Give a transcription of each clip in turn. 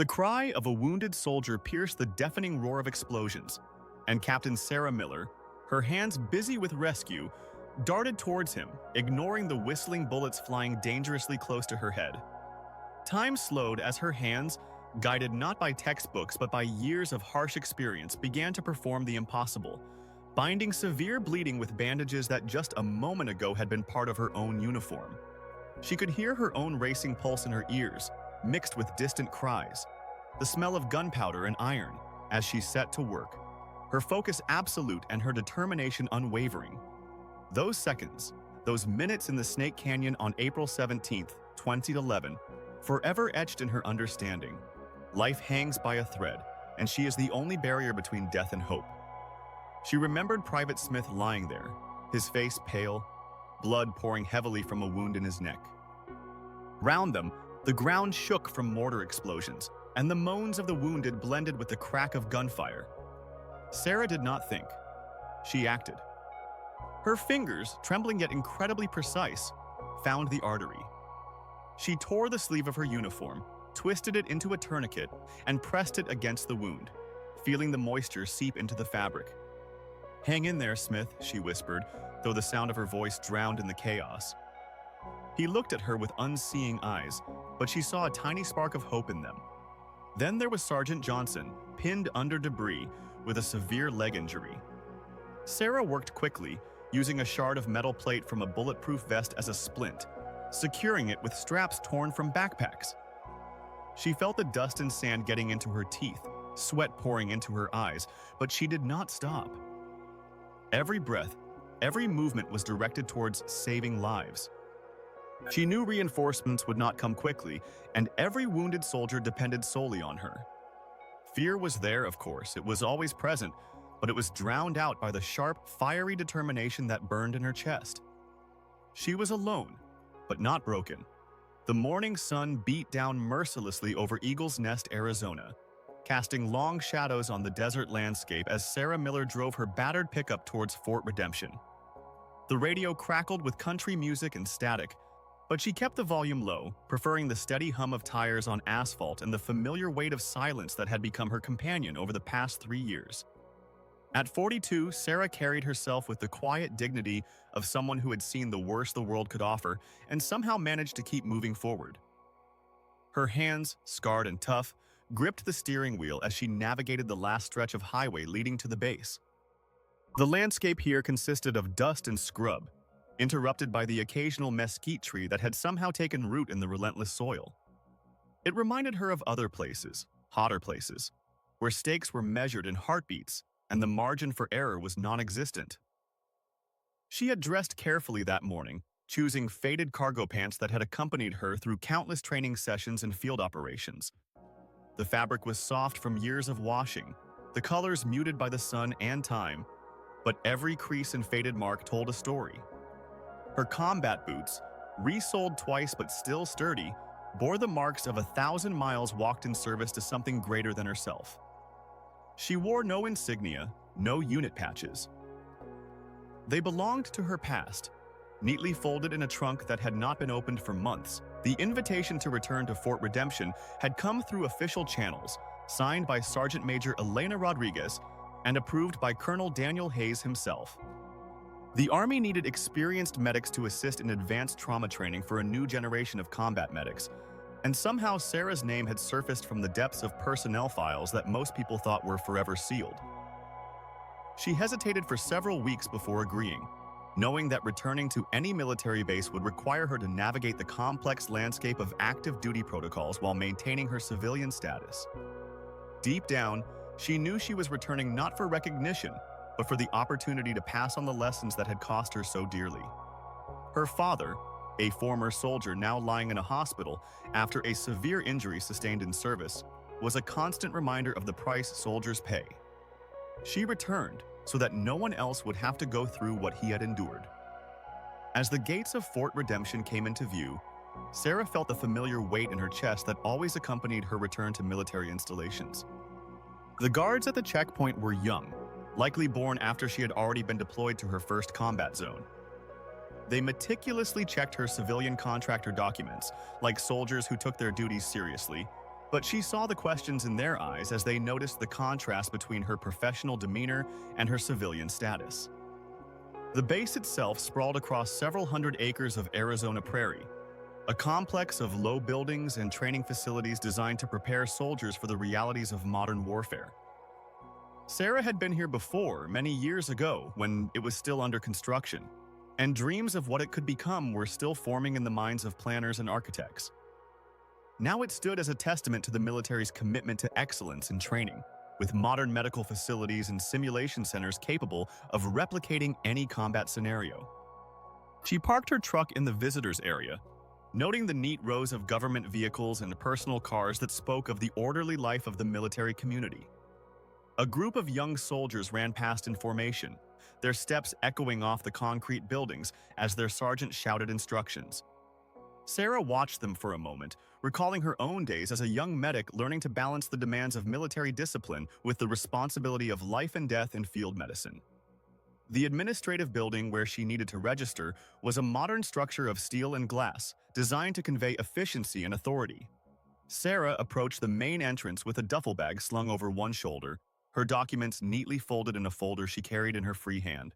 The cry of a wounded soldier pierced the deafening roar of explosions, and Captain Sarah Miller, her hands busy with rescue, darted towards him, ignoring the whistling bullets flying dangerously close to her head. Time slowed as her hands, guided not by textbooks but by years of harsh experience, began to perform the impossible, binding severe bleeding with bandages that just a moment ago had been part of her own uniform. She could hear her own racing pulse in her ears, mixed with distant cries, the smell of gunpowder and iron, as she set to work, her focus absolute and her determination unwavering. Those seconds, those minutes in the Snake Canyon on April 17, 2011, forever etched in her understanding. Life hangs by a thread, and she is the only barrier between death and hope. She remembered Private Smith lying there, his face pale, blood pouring heavily from a wound in his neck. Round them, the ground shook from mortar explosions, and the moans of the wounded blended with the crack of gunfire. Sarah did not think. She acted. Her fingers, trembling yet incredibly precise, found the artery. She tore the sleeve of her uniform, twisted it into a tourniquet, and pressed it against the wound, feeling the moisture seep into the fabric. "Hang in there, Smith," she whispered, though the sound of her voice drowned in the chaos. He looked at her with unseeing eyes, but she saw a tiny spark of hope in them. Then there was Sergeant Johnson, pinned under debris with a severe leg injury. Sarah worked quickly, using a shard of metal plate from a bulletproof vest as a splint, securing it with straps torn from backpacks. She felt the dust and sand getting into her teeth, sweat pouring into her eyes, but she did not stop. Every breath, every movement was directed towards saving lives. She knew reinforcements would not come quickly, and every wounded soldier depended solely on her. Fear was there, of course, it was always present, but it was drowned out by the sharp, fiery determination that burned in her chest. She was alone, but not broken. The morning sun beat down mercilessly over Eagle's Nest, Arizona, casting long shadows on the desert landscape as Sarah Miller drove her battered pickup towards Fort Redemption. The radio crackled with country music and static, but she kept the volume low, preferring the steady hum of tires on asphalt and the familiar weight of silence that had become her companion over the past 3 years. At 42, Sarah carried herself with the quiet dignity of someone who had seen the worst the world could offer and somehow managed to keep moving forward. Her hands, scarred and tough, gripped the steering wheel as she navigated the last stretch of highway leading to the base. The landscape here consisted of dust and scrub, interrupted by the occasional mesquite tree that had somehow taken root in the relentless soil. It reminded her of other places, hotter places, where stakes were measured in heartbeats and the margin for error was non-existent. She had dressed carefully that morning, choosing faded cargo pants that had accompanied her through countless training sessions and field operations. The fabric was soft from years of washing, the colors muted by the sun and time, but every crease and faded mark told a story. Her combat boots, resoled twice but still sturdy, bore the marks of 1,000 miles walked in service to something greater than herself. She wore no insignia, no unit patches. They belonged to her past, neatly folded in a trunk that had not been opened for months. The invitation to return to Fort Redemption had come through official channels, signed by Sergeant Major Elena Rodriguez and approved by Colonel Daniel Hayes himself. The Army needed experienced medics to assist in advanced trauma training for a new generation of combat medics, and somehow Sarah's name had surfaced from the depths of personnel files that most people thought were forever sealed. She hesitated for several weeks before agreeing, knowing that returning to any military base would require her to navigate the complex landscape of active duty protocols while maintaining her civilian status. Deep down, she knew she was returning not for recognition, but for the opportunity to pass on the lessons that had cost her so dearly. Her father, a former soldier now lying in a hospital after a severe injury sustained in service, was a constant reminder of the price soldiers pay. She returned so that no one else would have to go through what he had endured. As the gates of Fort Redemption came into view, Sarah felt the familiar weight in her chest that always accompanied her return to military installations. The guards at the checkpoint were young, likely born after she had already been deployed to her first combat zone. They meticulously checked her civilian contractor documents, like soldiers who took their duties seriously, But she saw the questions in their eyes as they noticed the contrast between her professional demeanor and her civilian status. The base itself sprawled across several hundred acres of Arizona prairie, a complex of low buildings and training facilities designed to prepare soldiers for the realities of modern warfare. Sarah had been here before, many years ago, when it was still under construction, and dreams of what it could become were still forming in the minds of planners and architects. Now it stood as a testament to the military's commitment to excellence in training, with modern medical facilities and simulation centers capable of replicating any combat scenario. She parked her truck in the visitors area, noting the neat rows of government vehicles and personal cars that spoke of the orderly life of the military community. A group of young soldiers ran past in formation, their steps echoing off the concrete buildings as their sergeant shouted instructions. Sarah watched them for a moment, recalling her own days as a young medic learning to balance the demands of military discipline with the responsibility of life and death in field medicine. The administrative building where she needed to register was a modern structure of steel and glass, designed to convey efficiency and authority. Sarah approached the main entrance with a duffel bag slung over one shoulder, her documents neatly folded in a folder she carried in her free hand.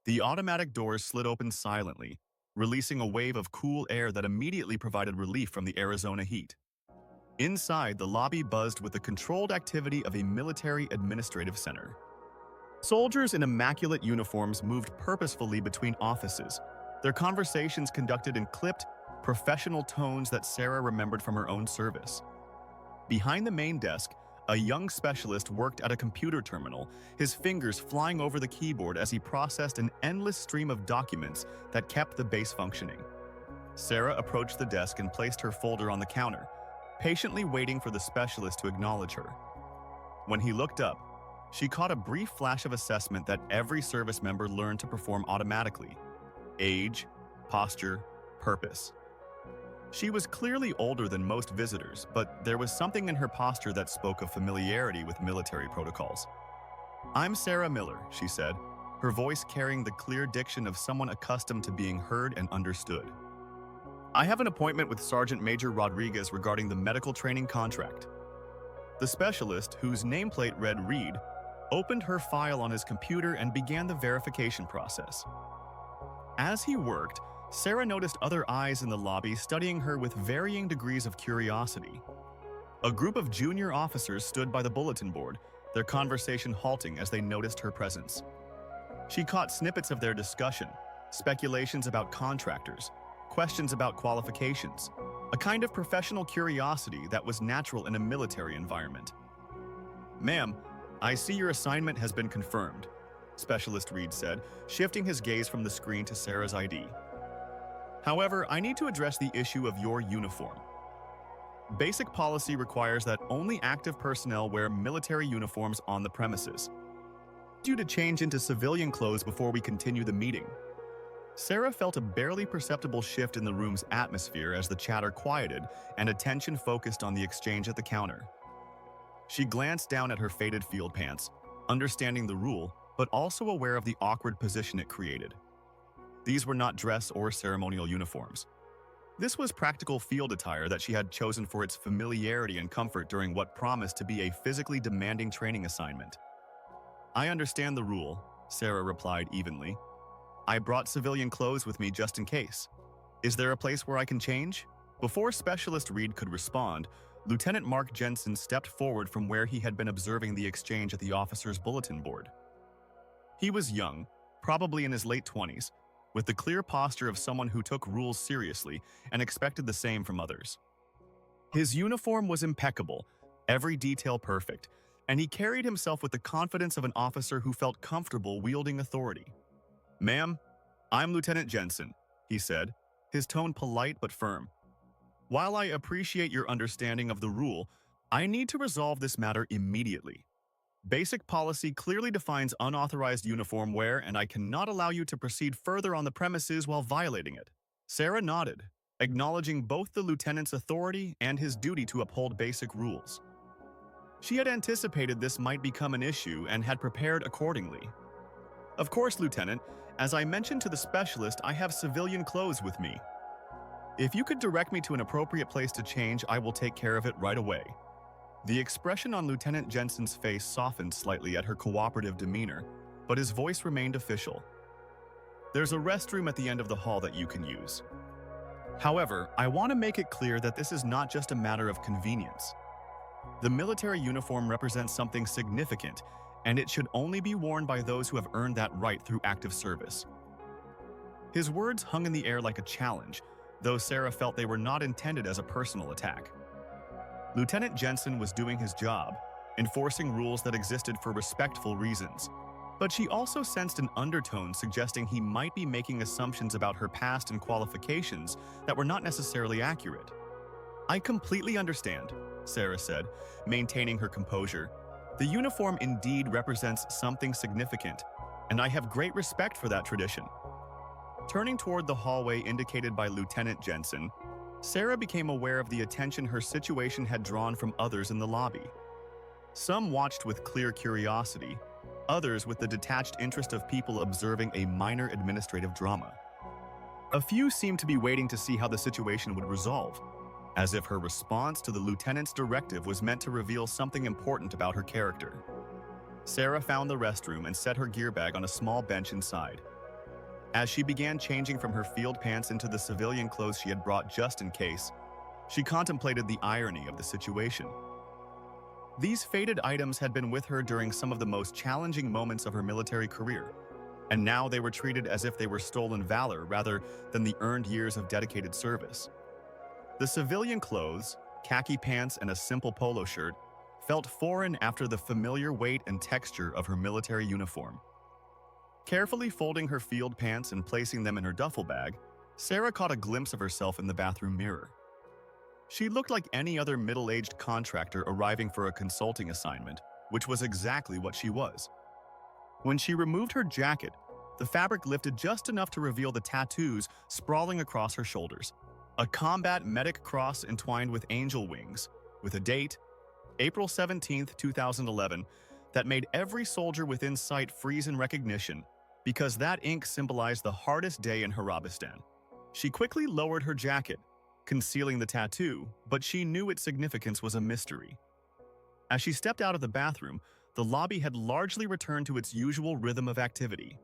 The automatic doors slid open silently, releasing a wave of cool air that immediately provided relief from the Arizona heat. Inside, the lobby buzzed with the controlled activity of a military administrative center. Soldiers in immaculate uniforms moved purposefully between offices, their conversations conducted in clipped, professional tones that Sarah remembered from her own service. Behind the main desk, a young specialist worked at a computer terminal, his fingers flying over the keyboard as he processed an endless stream of documents that kept the base functioning. Sarah approached the desk and placed her folder on the counter, patiently waiting for the specialist to acknowledge her. When he looked up, she caught a brief flash of assessment that every service member learned to perform automatically: age, posture, purpose. She was clearly older than most visitors, but there was something in her posture that spoke of familiarity with military protocols. "I'm Sarah Miller," she said, her voice carrying the clear diction of someone accustomed to being heard and understood. "I have an appointment with Sergeant Major Rodriguez regarding the medical training contract." The specialist, whose nameplate read Reed, opened her file on his computer and began the verification process. As he worked, Sarah noticed other eyes in the lobby studying her with varying degrees of curiosity. A group of junior officers stood by the bulletin board, their conversation halting as they noticed her presence. She caught snippets of their discussion, speculations about contractors, questions about qualifications, a kind of professional curiosity that was natural in a military environment. "Ma'am, I see your assignment has been confirmed," Specialist Reed said, shifting his gaze from the screen to Sarah's ID. "However, I need to address the issue of your uniform. Basic policy requires that only active personnel wear military uniforms on the premises. I need you to change into civilian clothes before we continue the meeting." Sarah felt a barely perceptible shift in the room's atmosphere as the chatter quieted and attention focused on the exchange at the counter. She glanced down at her faded field pants, understanding the rule, but also aware of the awkward position it created. These were not dress or ceremonial uniforms. This was practical field attire that she had chosen for its familiarity and comfort during what promised to be a physically demanding training assignment. "I understand the rule," Sarah replied evenly. "I brought civilian clothes with me just in case. Is there a place where I can change?" Before Specialist Reed could respond, Lieutenant Mark Jensen stepped forward from where he had been observing the exchange at the officer's bulletin board. He was young, probably in his late 20s, with the clear posture of someone who took rules seriously and expected the same from others. His uniform was impeccable, every detail perfect, and he carried himself with the confidence of an officer who felt comfortable wielding authority. "Ma'am, I'm Lieutenant Jensen," he said, his tone polite but firm. "While I appreciate your understanding of the rule, I need to resolve this matter immediately. Basic policy clearly defines unauthorized uniform wear, and I cannot allow you to proceed further on the premises while violating it." Sarah nodded, acknowledging both the lieutenant's authority and his duty to uphold basic rules. She had anticipated this might become an issue and had prepared accordingly. "Of course, Lieutenant. As I mentioned to the specialist, I have civilian clothes with me." If you could direct me to an appropriate place to change, I will take care of it right away. The expression on Lieutenant Jensen's face softened slightly at her cooperative demeanor, but his voice remained official. There's a restroom at the end of the hall that you can use. However, I want to make it clear that this is not just a matter of convenience. The military uniform represents something significant, and it should only be worn by those who have earned that right through active service. His words hung in the air like a challenge, though Sarah felt they were not intended as a personal attack. Lieutenant Jensen was doing his job, enforcing rules that existed for respectful reasons, but she also sensed an undertone suggesting he might be making assumptions about her past and qualifications that were not necessarily accurate. "I completely understand," Sarah said, maintaining her composure. "The uniform indeed represents something significant, and I have great respect for that tradition." Turning toward the hallway indicated by Lieutenant Jensen, Sarah became aware of the attention her situation had drawn from others in the lobby. Some watched with clear curiosity, others with the detached interest of people observing a minor administrative drama. A few seemed to be waiting to see how the situation would resolve, as if her response to the lieutenant's directive was meant to reveal something important about her character. Sarah found the restroom and set her gear bag on a small bench inside. As she began changing from her field pants into the civilian clothes she had brought just in case, she contemplated the irony of the situation. These faded items had been with her during some of the most challenging moments of her military career, and now they were treated as if they were stolen valor rather than the earned years of dedicated service. The civilian clothes, khaki pants, and a simple polo shirt felt foreign after the familiar weight and texture of her military uniform. Carefully folding her field pants and placing them in her duffel bag, Sarah caught a glimpse of herself in the bathroom mirror. She looked like any other middle-aged contractor arriving for a consulting assignment, which was exactly what she was. When she removed her jacket, the fabric lifted just enough to reveal the tattoos sprawling across her shoulders. A combat medic cross entwined with angel wings, with a date, April 17, 2011, that made every soldier within sight freeze in recognition, because that ink symbolized the hardest day in Harabistan. She quickly lowered her jacket, concealing the tattoo, but she knew its significance was a mystery. As she stepped out of the bathroom, the lobby had largely returned to its usual rhythm of activity.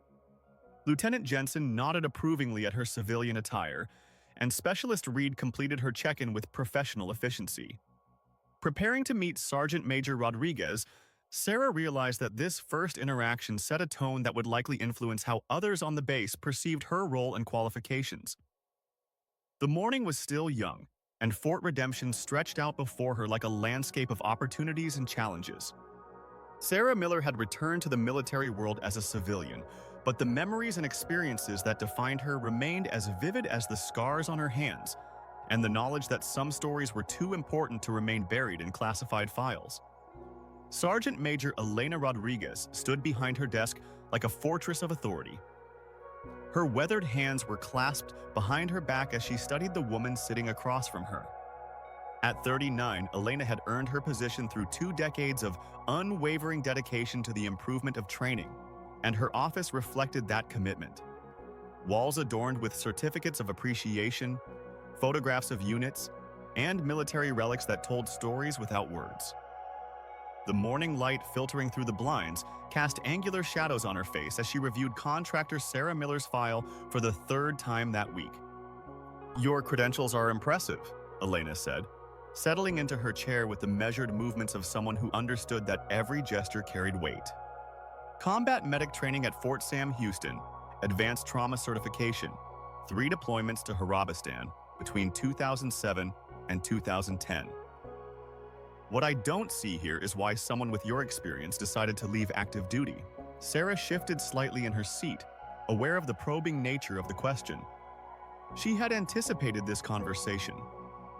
Lieutenant Jensen nodded approvingly at her civilian attire, and Specialist Reed completed her check-in with professional efficiency. Preparing to meet Sergeant Major Rodriguez, Sarah realized that this first interaction set a tone that would likely influence how others on the base perceived her role and qualifications. The morning was still young, and Fort Redemption stretched out before her like a landscape of opportunities and challenges. Sarah Miller had returned to the military world as a civilian, but the memories and experiences that defined her remained as vivid as the scars on her hands, and the knowledge that some stories were too important to remain buried in classified files. Sergeant Major Elena Rodriguez stood behind her desk like a fortress of authority. Her weathered hands were clasped behind her back as she studied the woman sitting across from her. At 39, Elena had earned her position through 2 decades of unwavering dedication to the improvement of training, and her office reflected that commitment. Walls adorned with certificates of appreciation, photographs of units, and military relics that told stories without words. The morning light filtering through the blinds cast angular shadows on her face as she reviewed contractor Sarah Miller's file for the 3rd time that week. "Your credentials are impressive," Elena said, settling into her chair with the measured movements of someone who understood that every gesture carried weight. Combat medic training at Fort Sam Houston, advanced trauma certification, 3 deployments to Harabistan between 2007 and 2010. "What I don't see here is why someone with your experience decided to leave active duty." Sarah shifted slightly in her seat, aware of the probing nature of the question. She had anticipated this conversation.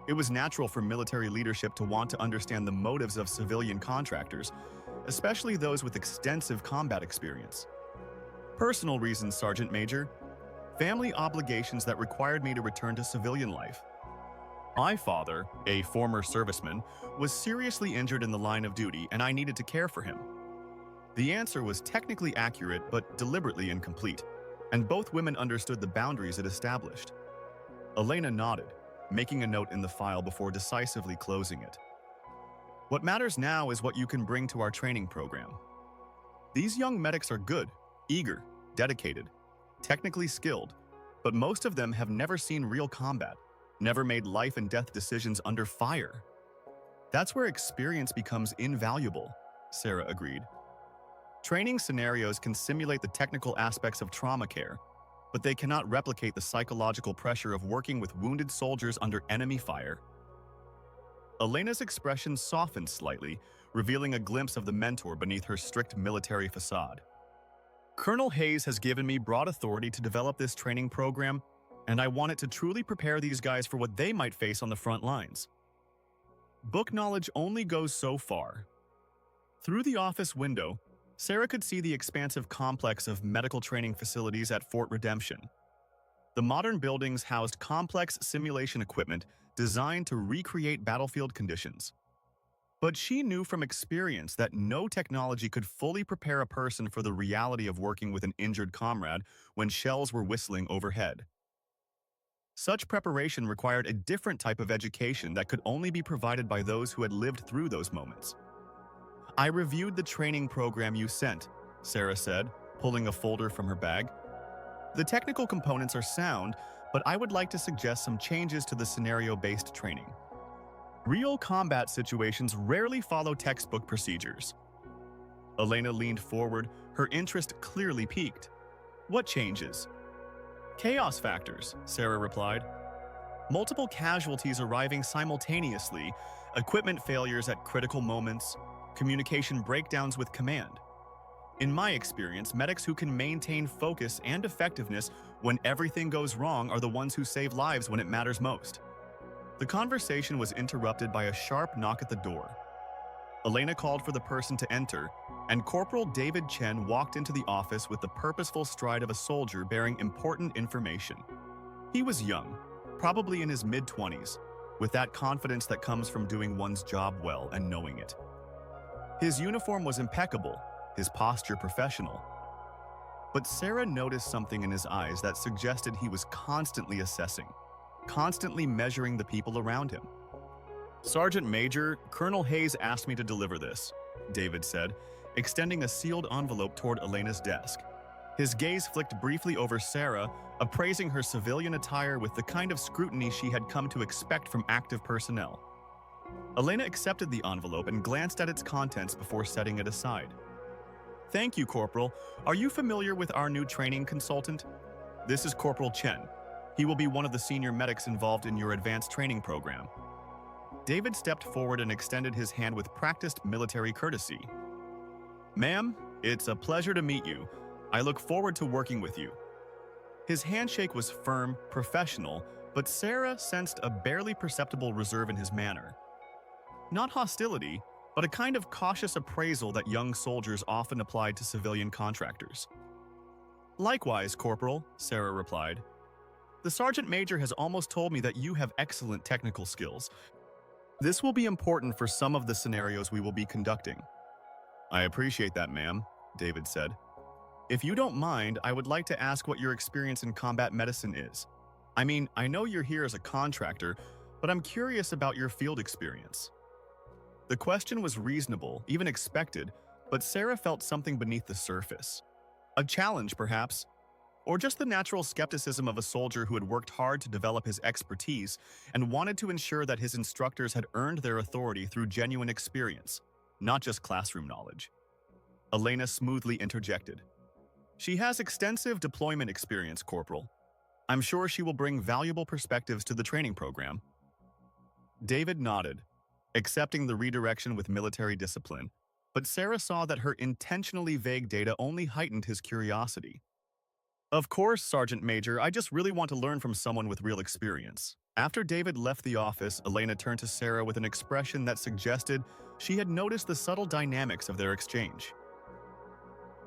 It was natural for military leadership to want to understand the motives of civilian contractors, especially those with extensive combat experience. "Personal reasons, Sergeant Major. Family obligations that required me to return to civilian life. My father, a former serviceman, was seriously injured in the line of duty, and I needed to care for him." The answer was technically accurate but deliberately incomplete, and both women understood the boundaries it established. Elena nodded, making a note in the file before decisively closing it. What matters now is what you can bring to our training program. These young medics are good, eager, dedicated, technically skilled, but most of them have never seen real combat, never made life and death decisions under fire. That's where experience becomes invaluable, Sarah agreed. Training scenarios can simulate the technical aspects of trauma care, but they cannot replicate the psychological pressure of working with wounded soldiers under enemy fire. Elena's expression softened slightly, revealing a glimpse of the mentor beneath her strict military facade. Colonel Hayes has given me broad authority to develop this training program, and I want it to truly prepare these guys for what they might face on the front lines. Book knowledge only goes so far. Through the office window, Sarah could see the expansive complex of medical training facilities at Fort Redemption. The modern buildings housed complex simulation equipment designed to recreate battlefield conditions. But she knew from experience that no technology could fully prepare a person for the reality of working with an injured comrade when shells were whistling overhead. Such preparation required a different type of education that could only be provided by those who had lived through those moments. I reviewed the training program you sent, Sarah said, pulling a folder from her bag. The technical components are sound, but I would like to suggest some changes to the scenario-based training. Real combat situations rarely follow textbook procedures. Elena leaned forward, her interest clearly piqued. What changes? Chaos factors, Sarah replied. Multiple casualties arriving simultaneously, equipment failures at critical moments, communication breakdowns with command. In my experience, medics who can maintain focus and effectiveness when everything goes wrong are the ones who save lives when it matters most. The conversation was interrupted by a sharp knock at the door. Elena called for the person to enter, and Corporal David Chen walked into the office with the purposeful stride of a soldier bearing important information. He was young, probably in his mid-20s, with that confidence that comes from doing one's job well and knowing it. His uniform was impeccable, his posture professional. But Sarah noticed something in his eyes that suggested he was constantly assessing, constantly measuring the people around him. Sergeant Major, Colonel Hayes asked me to deliver this, David said, extending a sealed envelope toward Elena's desk. His gaze flicked briefly over Sarah, appraising her civilian attire with the kind of scrutiny she had come to expect from active personnel. Elena accepted the envelope and glanced at its contents before setting it aside. Thank you, Corporal. Are you familiar with our new training consultant? This is Corporal Chen. He will be one of the senior medics involved in your advanced training program. David stepped forward and extended his hand with practiced military courtesy. Ma'am, it's a pleasure to meet you. I look forward to working with you. His handshake was firm, professional, but Sarah sensed a barely perceptible reserve in his manner. Not hostility, but a kind of cautious appraisal that young soldiers often applied to civilian contractors. Likewise, Corporal, Sarah replied. The Sergeant Major has almost told me that you have excellent technical skills. This will be important for some of the scenarios we will be conducting. I appreciate that, ma'am, David said. If you don't mind, I would like to ask what your experience in combat medicine is. I mean, I know you're here as a contractor, but I'm curious about your field experience. The question was reasonable, even expected, but Sarah felt something beneath the surface. A challenge, perhaps, or just the natural skepticism of a soldier who had worked hard to develop his expertise and wanted to ensure that his instructors had earned their authority through genuine experience, not just classroom knowledge. Elena smoothly interjected. She has extensive deployment experience, Corporal. I'm sure she will bring valuable perspectives to the training program. David nodded, accepting the redirection with military discipline, but Sarah saw that her intentionally vague data only heightened his curiosity. Of course, Sergeant Major, I just really want to learn from someone with real experience. After David left the office, Elena turned to Sarah with an expression that suggested she had noticed the subtle dynamics of their exchange.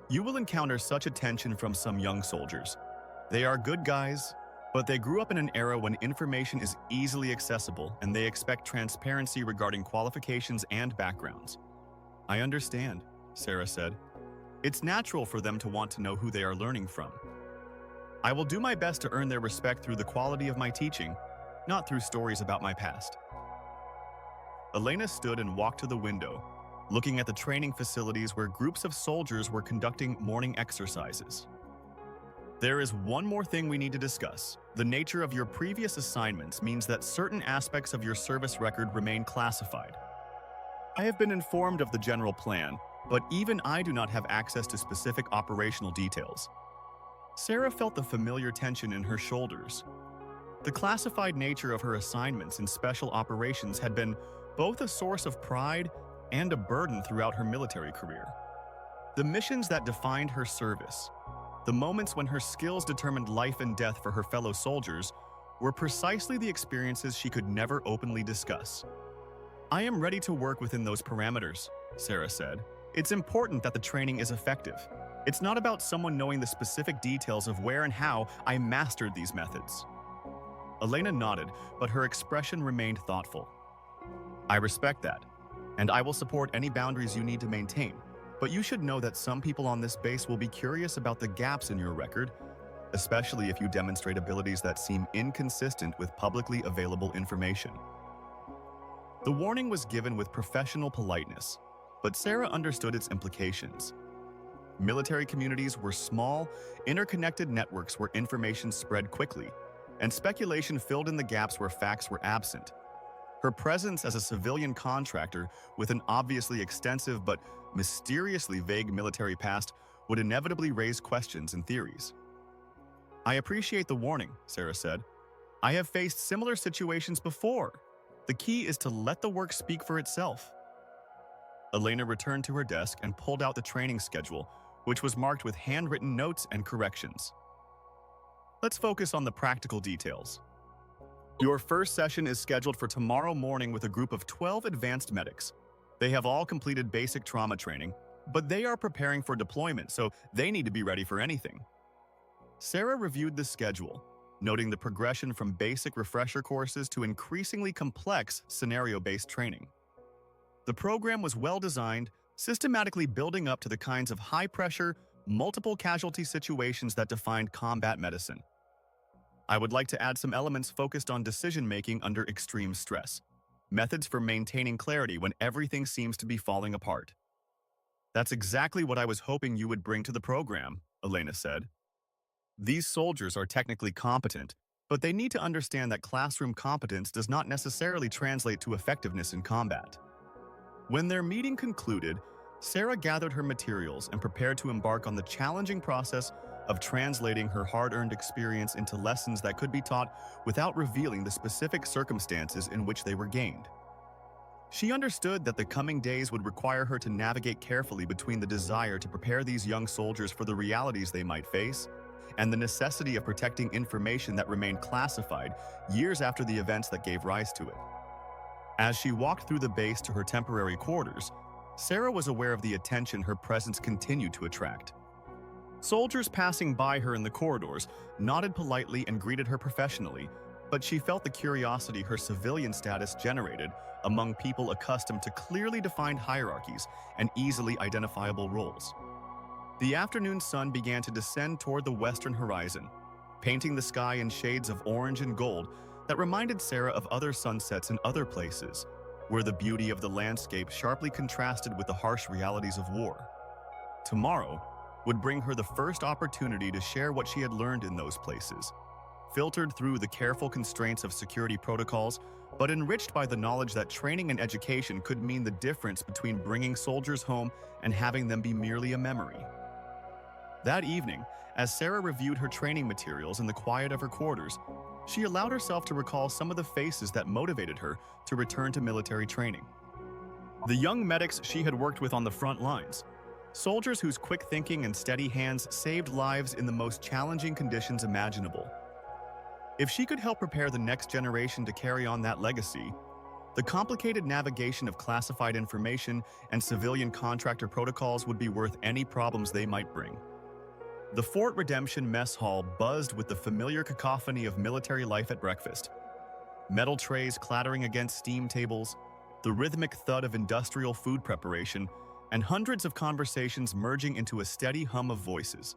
You will encounter such attention from some young soldiers. They are good guys, but they grew up in an era when information is easily accessible and they expect transparency regarding qualifications and backgrounds. I understand, Sarah said. It's natural for them to want to know who they are learning from. I will do my best to earn their respect through the quality of my teaching. not through stories about my past. Elena stood and walked to the window, looking at the training facilities where groups of soldiers were conducting morning exercises. There is one more thing we need to discuss. The nature of your previous assignments means that certain aspects of your service record remain classified. I have been informed of the general plan, but even I do not have access to specific operational details. Sarah felt the familiar tension in her shoulders. The classified nature of her assignments in special operations had been both a source of pride and a burden throughout her military career. The missions that defined her service, the moments when her skills determined life and death for her fellow soldiers, were precisely the experiences she could never openly discuss. I am ready to work within those parameters, Sarah said. It's important that the training is effective. It's not about someone knowing the specific details of where and how I mastered these methods. Elena nodded, but her expression remained thoughtful. I respect that, and I will support any boundaries you need to maintain, but you should know that some people on this base will be curious about the gaps in your record, especially if you demonstrate abilities that seem inconsistent with publicly available information. The warning was given with professional politeness, but Sarah understood its implications. Military communities were small, interconnected networks where information spread quickly, and speculation filled in the gaps where facts were absent. Her presence as a civilian contractor with an obviously extensive but mysteriously vague military past would inevitably raise questions and theories. I appreciate the warning, Sarah said. I have faced similar situations before. The key is to let the work speak for itself. Elena returned to her desk and pulled out the training schedule, which was marked with handwritten notes and corrections. Let's focus on the practical details. Your first session is scheduled for tomorrow morning with a group of 12 advanced medics. They have all completed basic trauma training, but they are preparing for deployment, so they need to be ready for anything. Sarah reviewed the schedule, noting the progression from basic refresher courses to increasingly complex scenario-based training. The program was well-designed, systematically building up to the kinds of high-pressure, multiple-casualty situations that defined combat medicine. I would like to add some elements focused on decision-making under extreme stress, methods for maintaining clarity when everything seems to be falling apart. That's exactly what I was hoping you would bring to the program, Elena said. These soldiers are technically competent, but they need to understand that classroom competence does not necessarily translate to effectiveness in combat. When their meeting concluded, Sarah gathered her materials and prepared to embark on the challenging process of translating her hard-earned experience into lessons that could be taught without revealing the specific circumstances in which they were gained. She understood that the coming days would require her to navigate carefully between the desire to prepare these young soldiers for the realities they might face and the necessity of protecting information that remained classified years after the events that gave rise to it. As she walked through the base to her temporary quarters, Sarah was aware of the attention her presence continued to attract. Soldiers passing by her in the corridors nodded politely and greeted her professionally, but she felt the curiosity her civilian status generated among people accustomed to clearly defined hierarchies and easily identifiable roles. The afternoon sun began to descend toward the western horizon, painting the sky in shades of orange and gold that reminded Sarah of other sunsets in other places, where the beauty of the landscape sharply contrasted with the harsh realities of war. Tomorrow would bring her the first opportunity to share what she had learned in those places, filtered through the careful constraints of security protocols, but enriched by the knowledge that training and education could mean the difference between bringing soldiers home and having them be merely a memory. That evening, as Sarah reviewed her training materials in the quiet of her quarters, she allowed herself to recall some of the faces that motivated her to return to military training. The young medics she had worked with on the front lines, soldiers whose quick thinking and steady hands saved lives in the most challenging conditions imaginable. If she could help prepare the next generation to carry on that legacy, the complicated navigation of classified information and civilian contractor protocols would be worth any problems they might bring. The Fort Redemption mess hall buzzed with the familiar cacophony of military life at breakfast. Metal trays clattering against steam tables, the rhythmic thud of industrial food preparation, and hundreds of conversations merging into a steady hum of voices.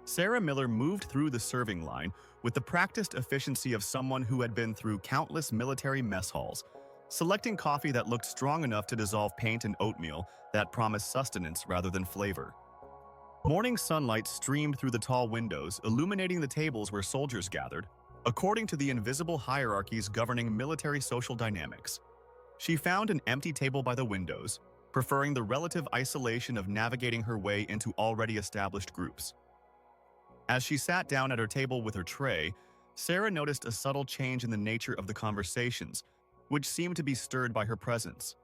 Sarah Miller moved through the serving line with the practiced efficiency of someone who had been through countless military mess halls, selecting coffee that looked strong enough to dissolve paint and oatmeal that promised sustenance rather than flavor. Morning sunlight streamed through the tall windows, illuminating the tables where soldiers gathered, according to the invisible hierarchies governing military social dynamics. She found an empty table by the windows, preferring the relative isolation of navigating her way into already established groups. As she sat down at her table with her tray, Sarah noticed a subtle change in the nature of the conversations, which seemed to be stirred by her presence.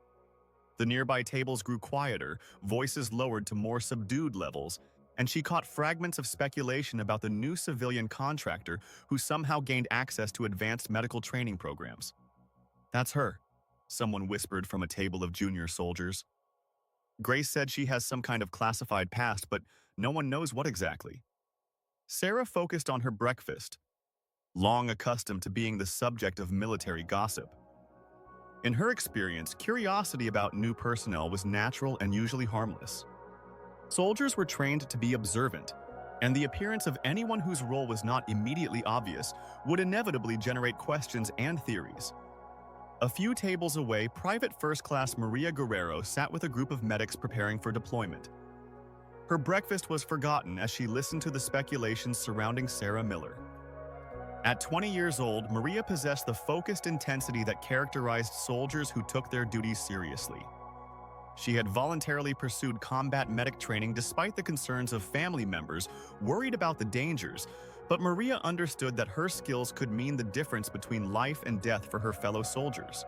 The nearby tables grew quieter, voices lowered to more subdued levels, and she caught fragments of speculation about the new civilian contractor who somehow gained access to advanced medical training programs. "That's her," someone whispered from a table of junior soldiers. Grace said she has some kind of classified past, but no one knows what exactly. Sarah focused on her breakfast, long accustomed to being the subject of military gossip. In her experience, curiosity about new personnel was natural and usually harmless. Soldiers were trained to be observant, and the appearance of anyone whose role was not immediately obvious would inevitably generate questions and theories. A few tables away, Private First Class Maria Guerrero sat with a group of medics preparing for deployment. Her breakfast was forgotten as she listened to the speculations surrounding Sarah Miller. At 20 years old, Maria possessed the focused intensity that characterized soldiers who took their duties seriously. She had voluntarily pursued combat medic training despite the concerns of family members worried about the dangers, but Maria understood that her skills could mean the difference between life and death for her fellow soldiers.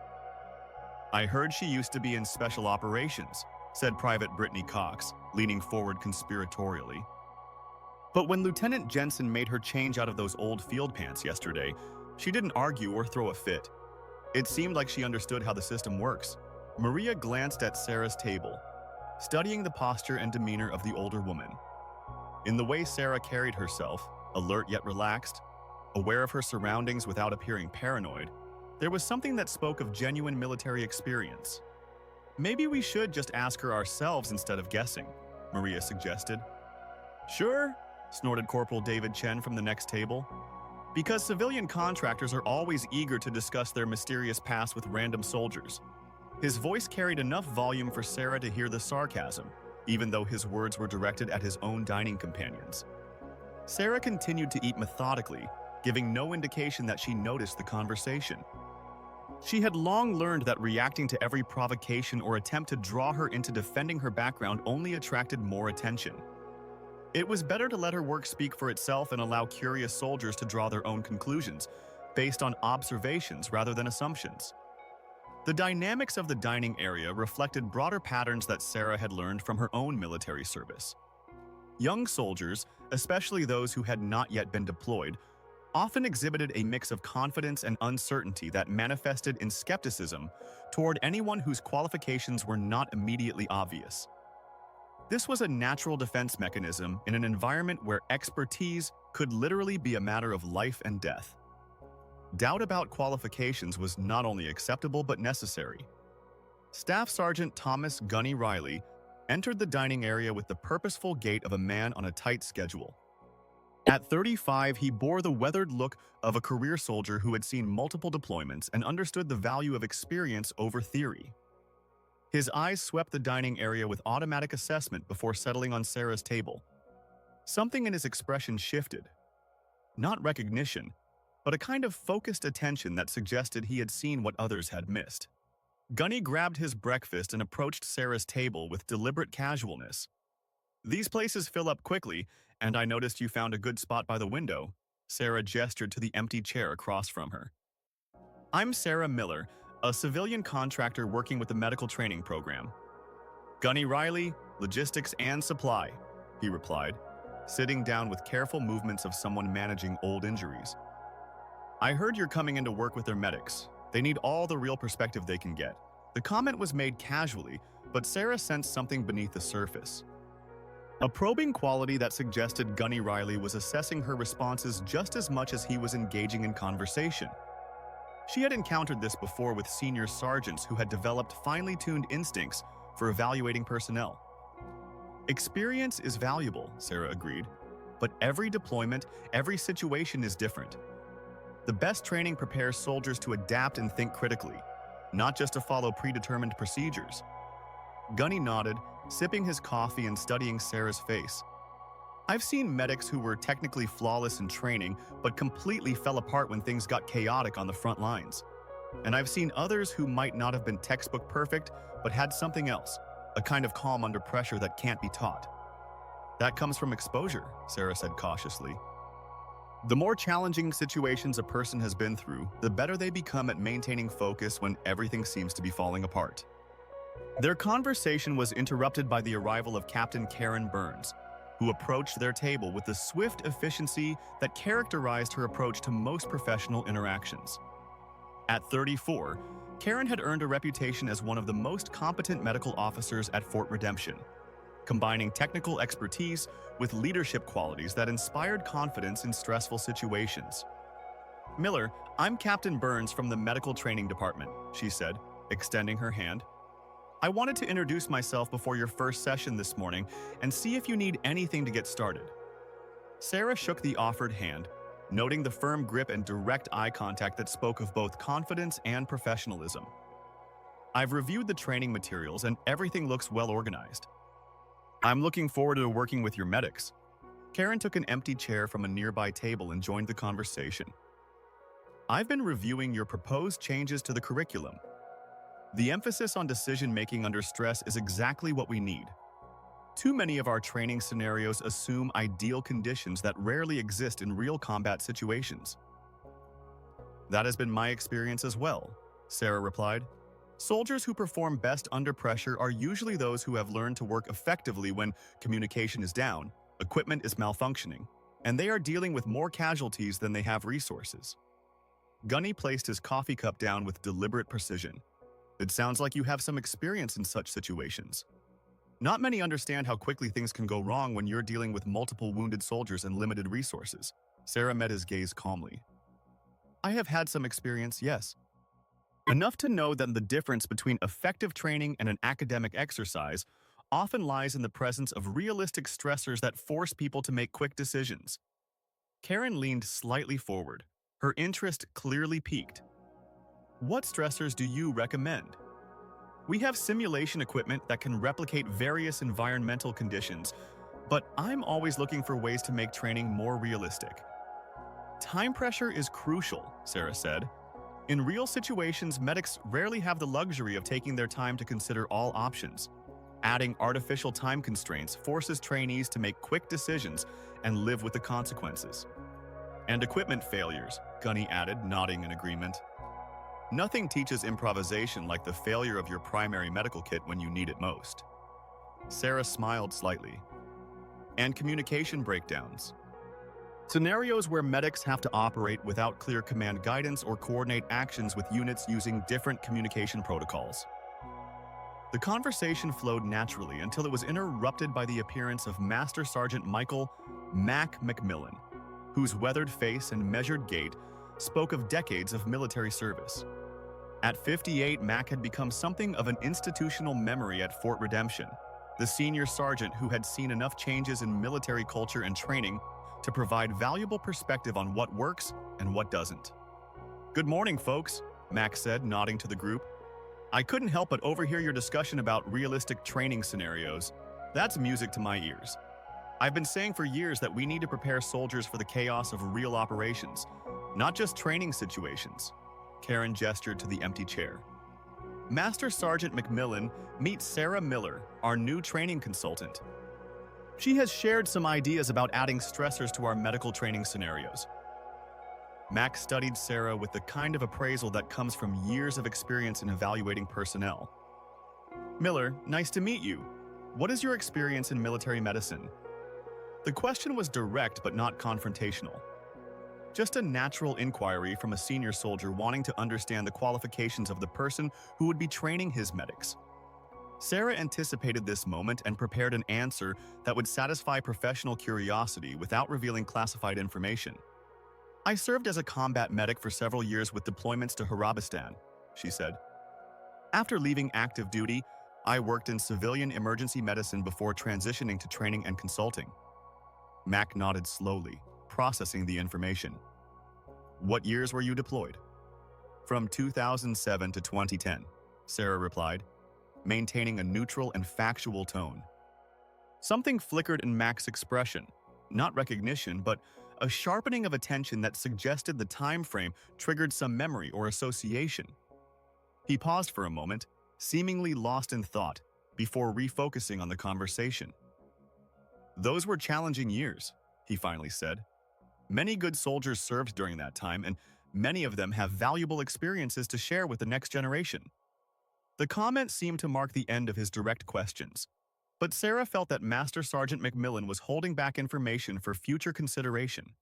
"I heard she used to be in special operations," said Private Brittany Cox, leaning forward conspiratorially. But when Lieutenant Jensen made her change out of those old field pants yesterday, she didn't argue or throw a fit. It seemed like she understood how the system works. Maria glanced at Sarah's table, studying the posture and demeanor of the older woman. In the way Sarah carried herself, alert yet relaxed, aware of her surroundings without appearing paranoid, there was something that spoke of genuine military experience. "Maybe we should just ask her ourselves instead of guessing," Maria suggested. "Sure," snorted Corporal David Chen from the next table. "Because civilian contractors are always eager to discuss their mysterious past with random soldiers." His voice carried enough volume for Sarah to hear the sarcasm, even though his words were directed at his own dining companions. Sarah continued to eat methodically, giving no indication that she noticed the conversation. She had long learned that reacting to every provocation or attempt to draw her into defending her background only attracted more attention. It was better to let her work speak for itself and allow curious soldiers to draw their own conclusions, based on observations rather than assumptions. The dynamics of the dining area reflected broader patterns that Sarah had learned from her own military service. Young soldiers, especially those who had not yet been deployed, often exhibited a mix of confidence and uncertainty that manifested in skepticism toward anyone whose qualifications were not immediately obvious. This was a natural defense mechanism in an environment where expertise could literally be a matter of life and death. Doubt about qualifications was not only acceptable but necessary. Staff Sergeant Thomas "Gunny" Riley entered the dining area with the purposeful gait of a man on a tight schedule. At 35, he bore the weathered look of a career soldier who had seen multiple deployments and understood the value of experience over theory. His eyes swept the dining area with automatic assessment before settling on Sarah's table. Something in his expression shifted. Not recognition, but a kind of focused attention that suggested he had seen what others had missed. Gunny grabbed his breakfast and approached Sarah's table with deliberate casualness. "These places fill up quickly, and I noticed you found a good spot by the window." Sarah gestured to the empty chair across from her. "I'm Sarah Miller, a civilian contractor working with the medical training program." "Gunny Riley, logistics and supply," he replied, sitting down with careful movements of someone managing old injuries. "I heard you're coming in to work with their medics. They need all the real perspective they can get." The comment was made casually, but Sarah sensed something beneath the surface. A probing quality that suggested Gunny Riley was assessing her responses just as much as he was engaging in conversation. She had encountered this before with senior sergeants who had developed finely tuned instincts for evaluating personnel. "Experience is valuable," Sarah agreed, but every deployment, every situation is different. The best training prepares soldiers to adapt and think critically, not just to follow predetermined procedures. Gunny nodded, sipping his coffee and studying Sarah's face. I've seen medics who were technically flawless in training, but completely fell apart when things got chaotic on the front lines. And I've seen others who might not have been textbook perfect, but had something else, a kind of calm under pressure that can't be taught. That comes from exposure, Sarah said cautiously. The more challenging situations a person has been through, the better they become at maintaining focus when everything seems to be falling apart. Their conversation was interrupted by the arrival of Captain Karen Burns, who approached their table with the swift efficiency that characterized her approach to most professional interactions. At 34, Karen had earned a reputation as one of the most competent medical officers at Fort Redemption, combining technical expertise with leadership qualities that inspired confidence in stressful situations. "Miller, I'm Captain Burns from the Medical Training Department," she said, extending her hand. "I wanted to introduce myself before your first session this morning and see if you need anything to get started." Sarah shook the offered hand, noting the firm grip and direct eye contact that spoke of both confidence and professionalism. "I've reviewed the training materials and everything looks well organized. I'm looking forward to working with your medics." Karen took an empty chair from a nearby table and joined the conversation. "I've been reviewing your proposed changes to the curriculum. The emphasis on decision-making under stress is exactly what we need. Too many of our training scenarios assume ideal conditions that rarely exist in real combat situations." "That has been my experience as well," Sarah replied. "Soldiers who perform best under pressure are usually those who have learned to work effectively when communication is down, equipment is malfunctioning, and they are dealing with more casualties than they have resources." Gunny placed his coffee cup down with deliberate precision. "It sounds like you have some experience in such situations. Not many understand how quickly things can go wrong when you're dealing with multiple wounded soldiers and limited resources." Sarah met his gaze calmly. "I have had some experience, yes. Enough to know that the difference between effective training and an academic exercise often lies in the presence of realistic stressors that force people to make quick decisions." Karen leaned slightly forward, her interest clearly piqued. "What stressors do you recommend?" "We have simulation equipment that can replicate various environmental conditions, but I'm always looking for ways to make training more realistic." "Time pressure is crucial," Sarah said. "In real situations, medics rarely have the luxury of taking their time to consider all options. Adding artificial time constraints forces trainees to make quick decisions and live with the consequences." "And equipment failures," Gunny added, nodding in agreement. "Nothing teaches improvisation like the failure of your primary medical kit when you need it most." Sarah smiled slightly. "And communication breakdowns. Scenarios where medics have to operate without clear command guidance or coordinate actions with units using different communication protocols." The conversation flowed naturally until it was interrupted by the appearance of Master Sergeant Michael "Mac" McMillan, whose weathered face and measured gait spoke of decades of military service. At 58, Mac had become something of an institutional memory at Fort Redemption, the senior sergeant who had seen enough changes in military culture and training to provide valuable perspective on what works and what doesn't. "Good morning, folks," Mac said, nodding to the group. "I couldn't help but overhear your discussion about realistic training scenarios. That's music to my ears. I've been saying for years that we need to prepare soldiers for the chaos of real operations, not just training situations." Karen gestured to the empty chair. "Master Sergeant McMillan, meet Sarah Miller, our new training consultant. She has shared some ideas about adding stressors to our medical training scenarios." Mac studied Sarah with the kind of appraisal that comes from years of experience in evaluating personnel. "Miller, nice to meet you. What is your experience in military medicine?" The question was direct but not confrontational. Just a natural inquiry from a senior soldier wanting to understand the qualifications of the person who would be training his medics. Sarah anticipated this moment and prepared an answer that would satisfy professional curiosity without revealing classified information. "I served as a combat medic for several years with deployments to Harabistan," she said. "After leaving active duty, I worked in civilian emergency medicine before transitioning to training and consulting." Mac nodded slowly, processing the information. What years were you deployed? From 2007 to 2010, Sarah replied, maintaining a neutral and factual tone. Something flickered in Mac's expression, not recognition, but a sharpening of attention that suggested the time frame triggered some memory or association. He paused for a moment, seemingly lost in thought, before refocusing on the conversation. Those were challenging years, he finally said. Many good soldiers served during that time, and many of them have valuable experiences to share with the next generation. The comment seemed to mark the end of his direct questions, but Sarah felt that Master Sergeant McMillan was holding back information for future consideration.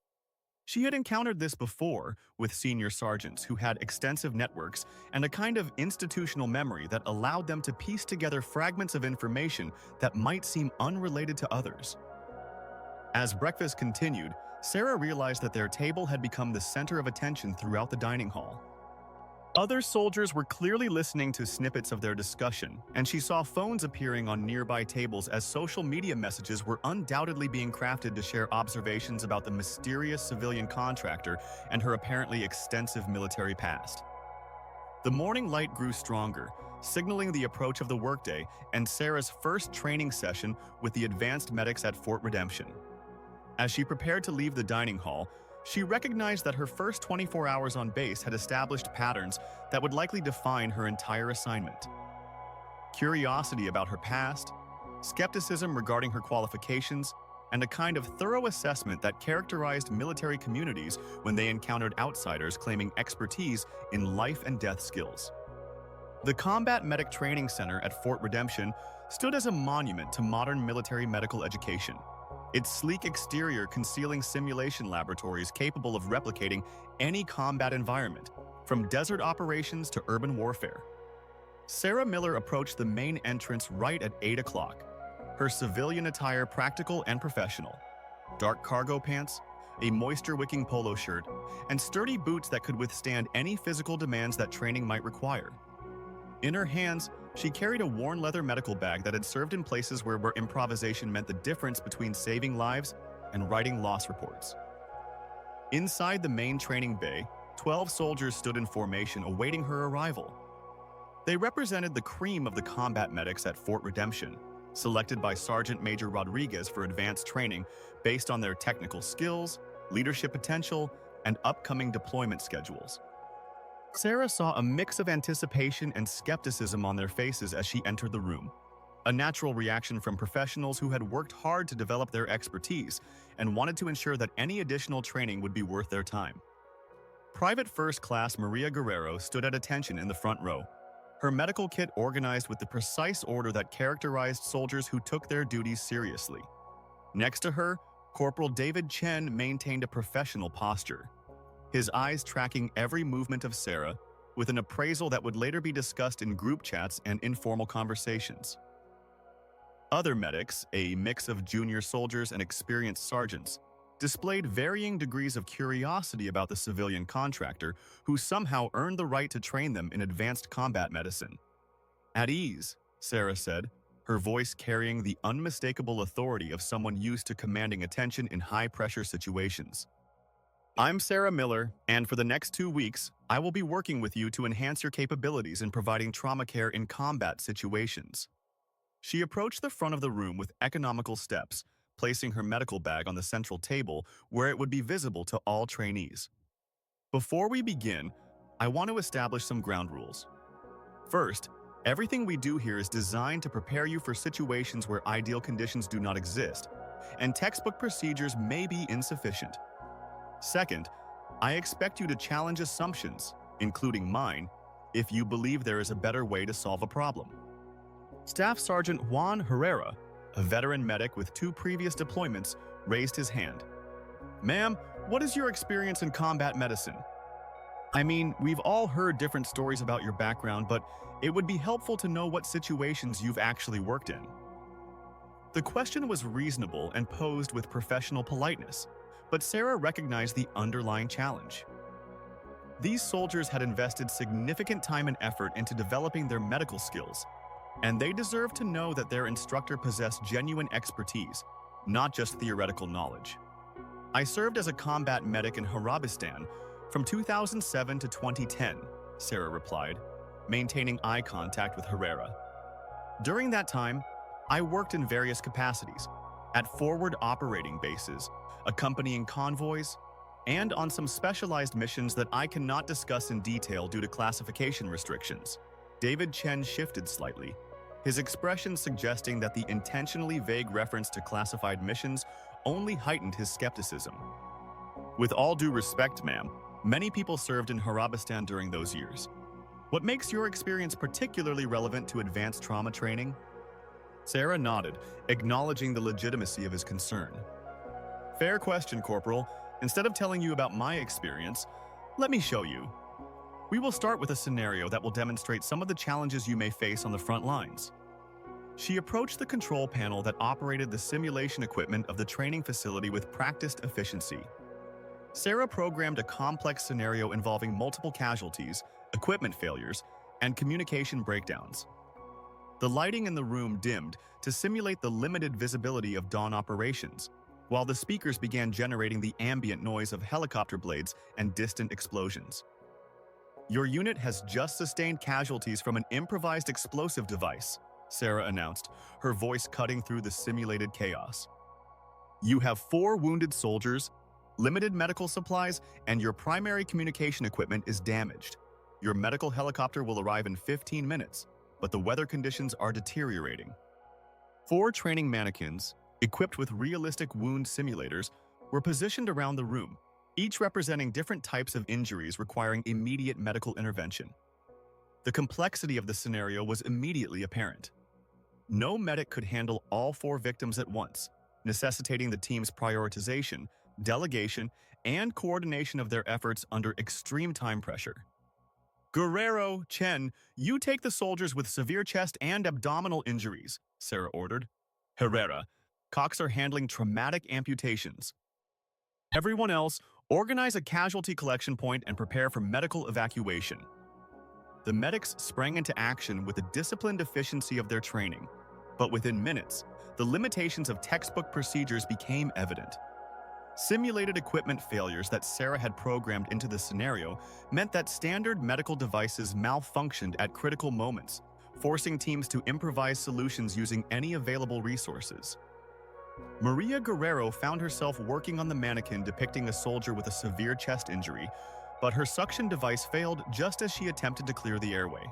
She had encountered this before with senior sergeants who had extensive networks and a kind of institutional memory that allowed them to piece together fragments of information that might seem unrelated to others. As breakfast continued, Sarah realized that their table had become the center of attention throughout the dining hall. Other soldiers were clearly listening to snippets of their discussion, and she saw phones appearing on nearby tables as social media messages were undoubtedly being crafted to share observations about the mysterious civilian contractor and her apparently extensive military past. The morning light grew stronger, signaling the approach of the workday and Sarah's first training session with the advanced medics at Fort Redemption. As she prepared to leave the dining hall, she recognized that her first 24 hours on base had established patterns that would likely define her entire assignment. Curiosity about her past, skepticism regarding her qualifications, and a kind of thorough assessment that characterized military communities when they encountered outsiders claiming expertise in life and death skills. The Combat Medic Training Center at Fort Redemption stood as a monument to modern military medical education, its sleek exterior concealing simulation laboratories capable of replicating any combat environment, from desert operations to urban warfare. Sarah Miller approached the main entrance right at 8 o'clock, her civilian attire practical and professional. Dark cargo pants, a moisture-wicking polo shirt, and sturdy boots that could withstand any physical demands that training might require. In her hands, she carried a worn leather medical bag that had served in places where improvisation meant the difference between saving lives and writing loss reports. Inside the main training bay, 12 soldiers stood in formation awaiting her arrival. They represented the cream of the combat medics at Fort Redemption, selected by Sergeant Major Rodriguez for advanced training based on their technical skills, leadership potential, and upcoming deployment schedules. Sarah saw a mix of anticipation and skepticism on their faces as she entered the room, a natural reaction from professionals who had worked hard to develop their expertise and wanted to ensure that any additional training would be worth their time. Private First Class Maria Guerrero stood at attention in the front row, her medical kit organized with the precise order that characterized soldiers who took their duties seriously. Next to her, Corporal David Chen maintained a professional posture, his eyes tracking every movement of Sarah, with an appraisal that would later be discussed in group chats and informal conversations. Other medics, a mix of junior soldiers and experienced sergeants, displayed varying degrees of curiosity about the civilian contractor who somehow earned the right to train them in advanced combat medicine. At ease, Sarah said, her voice carrying the unmistakable authority of someone used to commanding attention in high-pressure situations. I'm Sarah Miller, and for the next 2 weeks, I will be working with you to enhance your capabilities in providing trauma care in combat situations. She approached the front of the room with economical steps, placing her medical bag on the central table where it would be visible to all trainees. Before we begin, I want to establish some ground rules. First, everything we do here is designed to prepare you for situations where ideal conditions do not exist, and textbook procedures may be insufficient. Second, I expect you to challenge assumptions, including mine, if you believe there is a better way to solve a problem. Staff Sergeant Juan Herrera, a veteran medic with 2 previous deployments, raised his hand. Ma'am, what is your experience in combat medicine? I mean, we've all heard different stories about your background, but it would be helpful to know what situations you've actually worked in. The question was reasonable and posed with professional politeness, but Sarah recognized the underlying challenge. These soldiers had invested significant time and effort into developing their medical skills, and they deserved to know that their instructor possessed genuine expertise, not just theoretical knowledge. I served as a combat medic in Harabistan from 2007 to 2010, Sarah replied, maintaining eye contact with Herrera. During that time, I worked in various capacities, at forward operating bases, accompanying convoys, and on some specialized missions that I cannot discuss in detail due to classification restrictions. David Chen shifted slightly, his expression suggesting that the intentionally vague reference to classified missions only heightened his skepticism. With all due respect, ma'am, many people served in Harabistan during those years. What makes your experience particularly relevant to advanced trauma training? Sarah nodded, acknowledging the legitimacy of his concern. Fair question, Corporal. Instead of telling you about my experience, let me show you. We will start with a scenario that will demonstrate some of the challenges you may face on the front lines. She approached the control panel that operated the simulation equipment of the training facility with practiced efficiency. Sarah programmed a complex scenario involving multiple casualties, equipment failures, and communication breakdowns. The lighting in the room dimmed to simulate the limited visibility of dawn operations, while the speakers began generating the ambient noise of helicopter blades and distant explosions. Your unit has just sustained casualties from an improvised explosive device, Sarah announced, her voice cutting through the simulated chaos. You have 4 wounded soldiers, limited medical supplies, and your primary communication equipment is damaged. Your medical helicopter will arrive in 15 minutes, but the weather conditions are deteriorating. 4 training mannequins, equipped with realistic wound simulators, were positioned around the room, each representing different types of injuries requiring immediate medical intervention. The complexity of the scenario was immediately apparent. No medic could handle all 4 victims at once, necessitating the team's prioritization, delegation, and coordination of their efforts under extreme time pressure. Guerrero, Chen, you take the soldiers with severe chest and abdominal injuries, Sarah ordered. Herrera, Cox are handling traumatic amputations. Everyone else, organize a casualty collection point and prepare for medical evacuation. The medics sprang into action with the disciplined efficiency of their training, but within minutes, the limitations of textbook procedures became evident. Simulated equipment failures that Sarah had programmed into the scenario meant that standard medical devices malfunctioned at critical moments, forcing teams to improvise solutions using any available resources. Maria Guerrero found herself working on the mannequin depicting a soldier with a severe chest injury, but her suction device failed just as she attempted to clear the airway.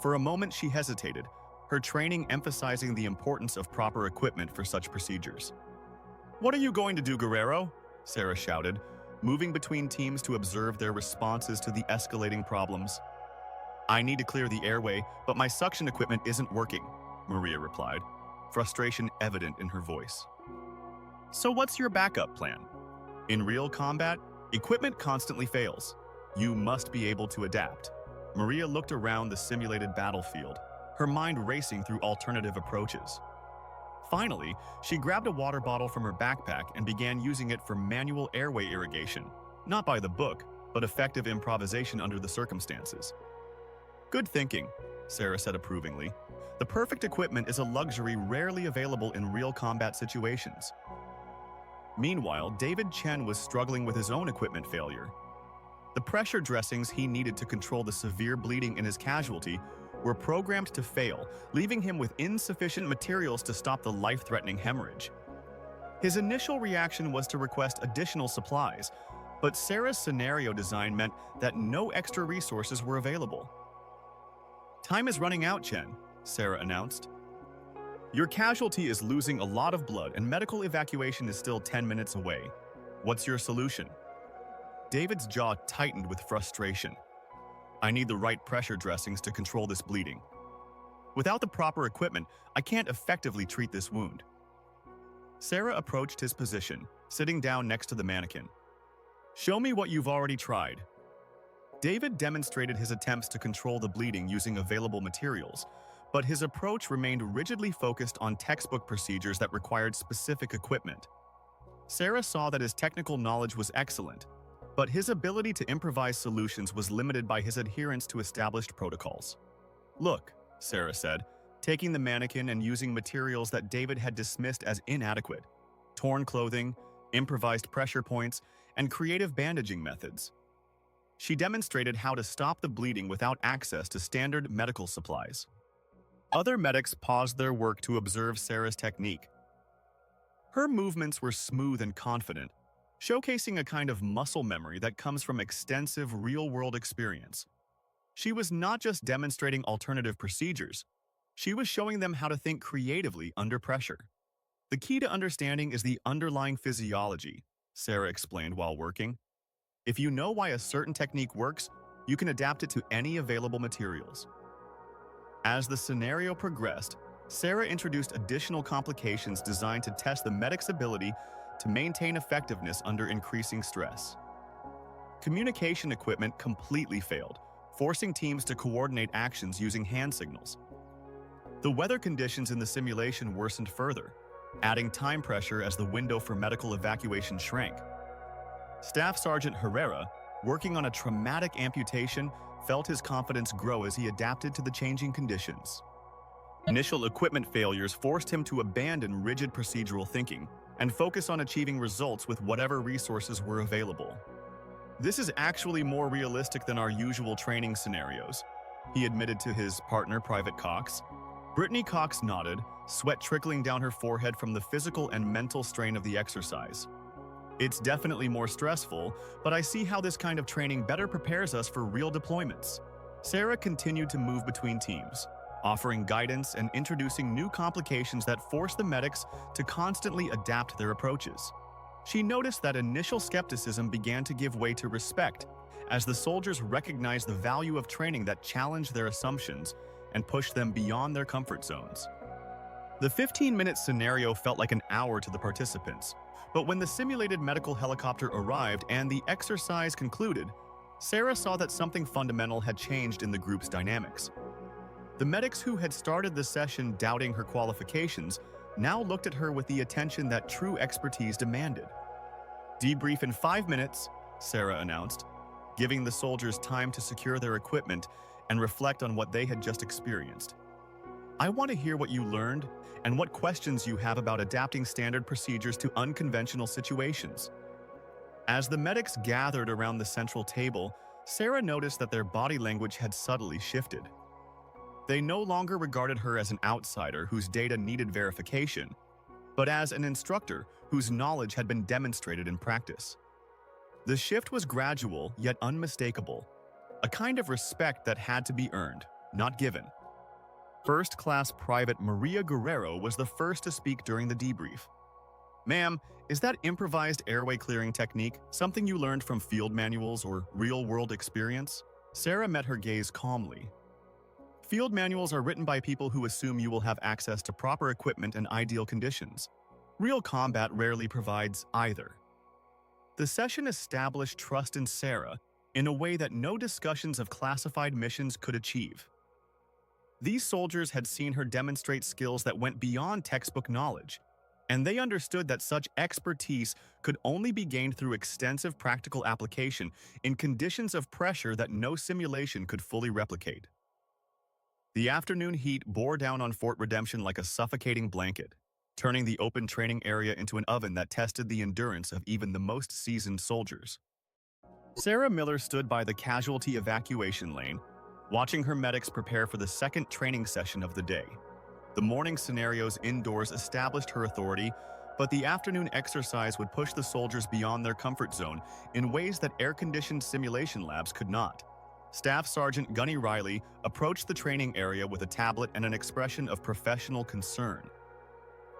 For a moment she hesitated, her training emphasizing the importance of proper equipment for such procedures. What are you going to do, Guerrero? Sarah shouted, moving between teams to observe their responses to the escalating problems. I need to clear the airway, but my suction equipment isn't working, Maria replied, frustration evident in her voice. So what's your backup plan? In real combat, equipment constantly fails. You must be able to adapt. Maria looked around the simulated battlefield, her mind racing through alternative approaches. Finally, she grabbed a water bottle from her backpack and began using it for manual airway irrigation, not by the book, but effective improvisation under the circumstances. Good thinking, Sarah said approvingly. The perfect equipment is a luxury rarely available in real combat situations. Meanwhile, David Chen was struggling with his own equipment failure. The pressure dressings he needed to control the severe bleeding in his casualty were programmed to fail, leaving him with insufficient materials to stop the life-threatening hemorrhage. His initial reaction was to request additional supplies, but Sarah's scenario design meant that no extra resources were available. Time is running out, Chen, Sarah announced. Your casualty is losing a lot of blood and medical evacuation is still 10 minutes away. What's your solution? David's jaw tightened with frustration. I need the right pressure dressings to control this bleeding. Without the proper equipment, I can't effectively treat this wound. Sarah approached his position, sitting down next to the mannequin. Show me what you've already tried. David demonstrated his attempts to control the bleeding using available materials, but his approach remained rigidly focused on textbook procedures that required specific equipment. Sarah saw that his technical knowledge was excellent, but his ability to improvise solutions was limited by his adherence to established protocols. Look, Sarah said, taking the mannequin and using materials that David had dismissed as inadequate: torn clothing, improvised pressure points, and creative bandaging methods. She demonstrated how to stop the bleeding without access to standard medical supplies. Other medics paused their work to observe Sarah's technique. Her movements were smooth and confident, showcasing a kind of muscle memory that comes from extensive real-world experience. She was not just demonstrating alternative procedures, she was showing them how to think creatively under pressure. The key to understanding is the underlying physiology, Sarah explained while working. If you know why a certain technique works, you can adapt it to any available materials. As the scenario progressed, Sarah introduced additional complications designed to test the medic's ability to maintain effectiveness under increasing stress. Communication equipment completely failed, forcing teams to coordinate actions using hand signals. The weather conditions in the simulation worsened further, adding time pressure as the window for medical evacuation shrank. Staff Sergeant Herrera, working on a traumatic amputation, felt his confidence grow as he adapted to the changing conditions. Initial equipment failures forced him to abandon rigid procedural thinking and focus on achieving results with whatever resources were available. "This is actually more realistic than our usual training scenarios," he admitted to his partner, Private Cox. Brittany Cox nodded, sweat trickling down her forehead from the physical and mental strain of the exercise. "It's definitely more stressful, but I see how this kind of training better prepares us for real deployments." Sarah continued to move between teams, offering guidance and introducing new complications that forced the medics to constantly adapt their approaches. She noticed that initial skepticism began to give way to respect as the soldiers recognized the value of training that challenged their assumptions and pushed them beyond their comfort zones. The 15-minute scenario felt like an hour to the participants, but when the simulated medical helicopter arrived and the exercise concluded, Sarah saw that something fundamental had changed in the group's dynamics. The medics who had started the session doubting her qualifications now looked at her with the attention that true expertise demanded. "Debrief in 5 minutes," Sarah announced, giving the soldiers time to secure their equipment and reflect on what they had just experienced. "I want to hear what you learned and what questions you have about adapting standard procedures to unconventional situations." As the medics gathered around the central table, Sarah noticed that their body language had subtly shifted. They no longer regarded her as an outsider whose data needed verification, but as an instructor whose knowledge had been demonstrated in practice. The shift was gradual yet unmistakable, a kind of respect that had to be earned, not given. First Class Private Maria Guerrero was the first to speak during the debrief. "Ma'am, is that improvised airway clearing technique something you learned from field manuals or real-world experience?" Sarah met her gaze calmly. "Field manuals are written by people who assume you will have access to proper equipment and ideal conditions. Real combat rarely provides either." The session established trust in Sarah in a way that no discussions of classified missions could achieve. These soldiers had seen her demonstrate skills that went beyond textbook knowledge, and they understood that such expertise could only be gained through extensive practical application in conditions of pressure that no simulation could fully replicate. The afternoon heat bore down on Fort Redemption like a suffocating blanket, turning the open training area into an oven that tested the endurance of even the most seasoned soldiers. Sarah Miller stood by the casualty evacuation lane, watching her medics prepare for the second training session of the day. The morning scenarios indoors established her authority, but the afternoon exercise would push the soldiers beyond their comfort zone in ways that air-conditioned simulation labs could not. Staff Sergeant Gunny Riley approached the training area with a tablet and an expression of professional concern.